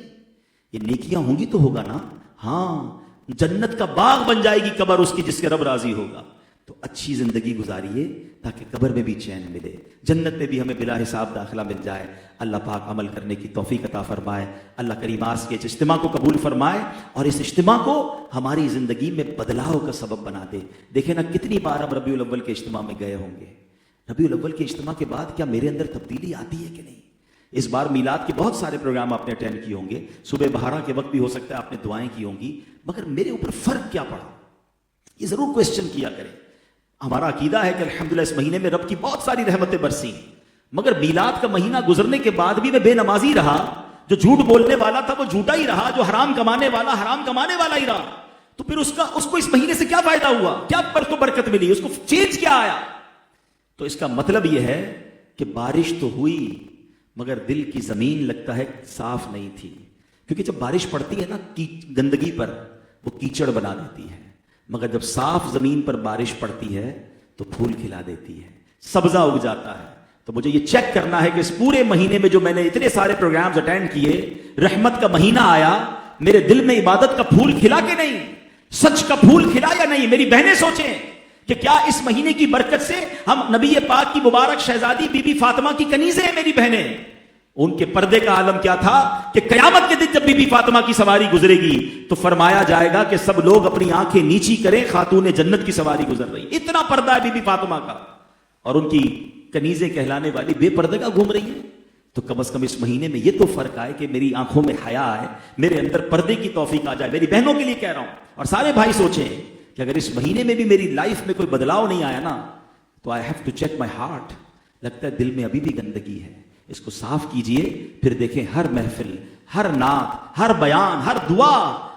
Speaker 1: یہ نیکیاں ہوں گی تو ہوگا نا. ہاں، جنت کا باغ بن جائے گی قبر اس کی جس کے رب راضی ہوگا. تو اچھی زندگی گزاریے تاکہ قبر میں بھی چین ملے، جنت میں بھی ہمیں بلا حساب داخلہ مل جائے. اللہ پاک عمل کرنے کی توفیق عطا فرمائے. اللہ کریم آج کے اس اجتماع کو قبول فرمائے اور اس اجتماع کو ہماری زندگی میں بدلاؤ کا سبب بنا دے. دیکھیں نا کتنی بار ہم ربیع الاول کے اجتماع میں گئے ہوں گے. ربیع الاول کے اجتماع کے بعد کیا میرے اندر تبدیلی آتی ہے کہ نہیں؟ اس بار میلاد کے بہت سارے پروگرام آپ نے اٹینڈ کیے ہوں گے، صبح بہارا کے وقت بھی ہو سکتا ہے آپ نے دعائیں کی ہوں گی، مگر میرے اوپر فرق کیا پڑا؟ یہ ضرور کوسچن کیا کریں. ہمارا عقیدہ ہے کہ الحمدللہ اس مہینے میں رب کی بہت ساری رحمتیں برسیں، مگر میلاد کا مہینہ گزرنے کے بعد بھی میں بے نمازی رہا. جو جھوٹ بولنے والا تھا وہ جھوٹا ہی رہا، جو حرام کمانے والا ہی رہا. تو پھر اس کو اس مہینے سے کیا فائدہ ہوا؟ کیا پر کو برکت ملی؟ اس کو چینج کیا آیا؟ تو اس کا مطلب یہ ہے کہ بارش تو ہوئی مگر دل کی زمین لگتا ہے صاف نہیں تھی. کیونکہ جب بارش پڑتی ہے نا گندگی پر، وہ کیچڑ بنا دیتی ہے، مگر جب صاف زمین پر بارش پڑتی ہے تو پھول کھلا دیتی ہے، سبزہ اگ جاتا ہے. تو مجھے یہ چیک کرنا ہے کہ اس پورے مہینے میں جو میں نے اتنے سارے پروگرامز اٹینڈ کیے، رحمت کا مہینہ آیا، میرے دل میں عبادت کا پھول کھلا کہ نہیں؟ سچ کا پھول کھلا یا نہیں؟ میری بہنیں سوچیں کہ کیا اس مہینے کی برکت سے ہم نبی پاک کی مبارک شہزادی بی بی فاطمہ کی کنیزیں ہیں میری بہنیں. ان کے پردے کا عالم کیا تھا کہ قیامت کے دن جب بی بی فاطمہ کی سواری گزرے گی تو فرمایا جائے گا کہ سب لوگ اپنی آنکھیں نیچی کریں، خاتون جنت کی سواری گزر رہی. اتنا پردہ ہے بی بی فاطمہ کا، اور ان کی کنیزیں کہلانے والی بے پردے کا گھوم رہی ہیں. تو کم از کم اس مہینے میں یہ تو فرق آئے کہ میری آنکھوں میں حیا آئے، میرے اندر پردے کی توفیق آ جائے. میری بہنوں کے لیے کہہ رہا ہوں، اور سارے بھائی سوچیں کہ اگر اس مہینے میں بھی میری لائف میں کوئی بدلاؤ نہیں آیا نا تو I have to check my heart. لگتا ہے دل میں ابھی بھی گندگی ہے. اس کو صاف کیجئے، پھر دیکھیں ہر محفل، ہر نعت، ہر بیان، ہر دعا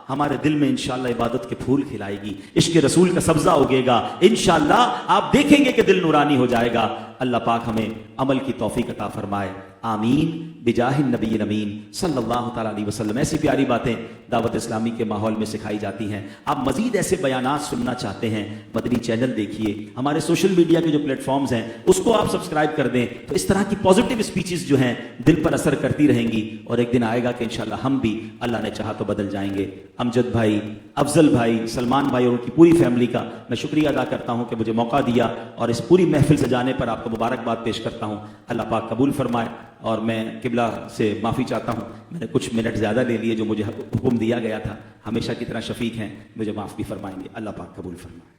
Speaker 1: ہمارے دل میں انشاءاللہ عبادت کے پھول کھلائے گی، عشق رسول کا سبزہ اگے گا. انشاءاللہ آپ دیکھیں گے کہ دل نورانی ہو جائے گا. اللہ پاک ہمیں عمل کی توفیق عطا فرمائے. آمین بجاہ النبی الامین صلی اللہ تعالیٰ علیہ وسلم. ایسی پیاری باتیں دعوت اسلامی کے ماحول میں سکھائی جاتی ہیں. آپ مزید ایسے بیانات سننا چاہتے ہیں، مدنی چینل دیکھیے، ہمارے سوشل میڈیا کے جو پلیٹ فارمز ہیں اس کو آپ سبسکرائب کر دیں. تو اس طرح کی پازیٹیو اسپیچز جو ہیں دل پر اثر کرتی رہیں گی، اور ایک دن آئے گا کہ انشاءاللہ ہم بھی اللہ نے چاہا تو بدل جائیں گے. امجد بھائی، افضل بھائی، سلمان بھائی اور ان کی پوری فیملی کا میں شکریہ ادا کرتا ہوں کہ مجھے موقع دیا، اور اس پوری محفل سجانے پر آپ کو مبارکباد پیش کرتا ہوں. اللہ پاک قبول فرمائے. اور میں قبلہ سے معافی چاہتا ہوں، میں نے کچھ منٹ زیادہ لے لیے جو مجھے حکم دیا گیا تھا. ہمیشہ کی طرح شفیق ہیں، مجھے معاف بھی فرمائیں گے. اللہ پاک قبول فرمائے.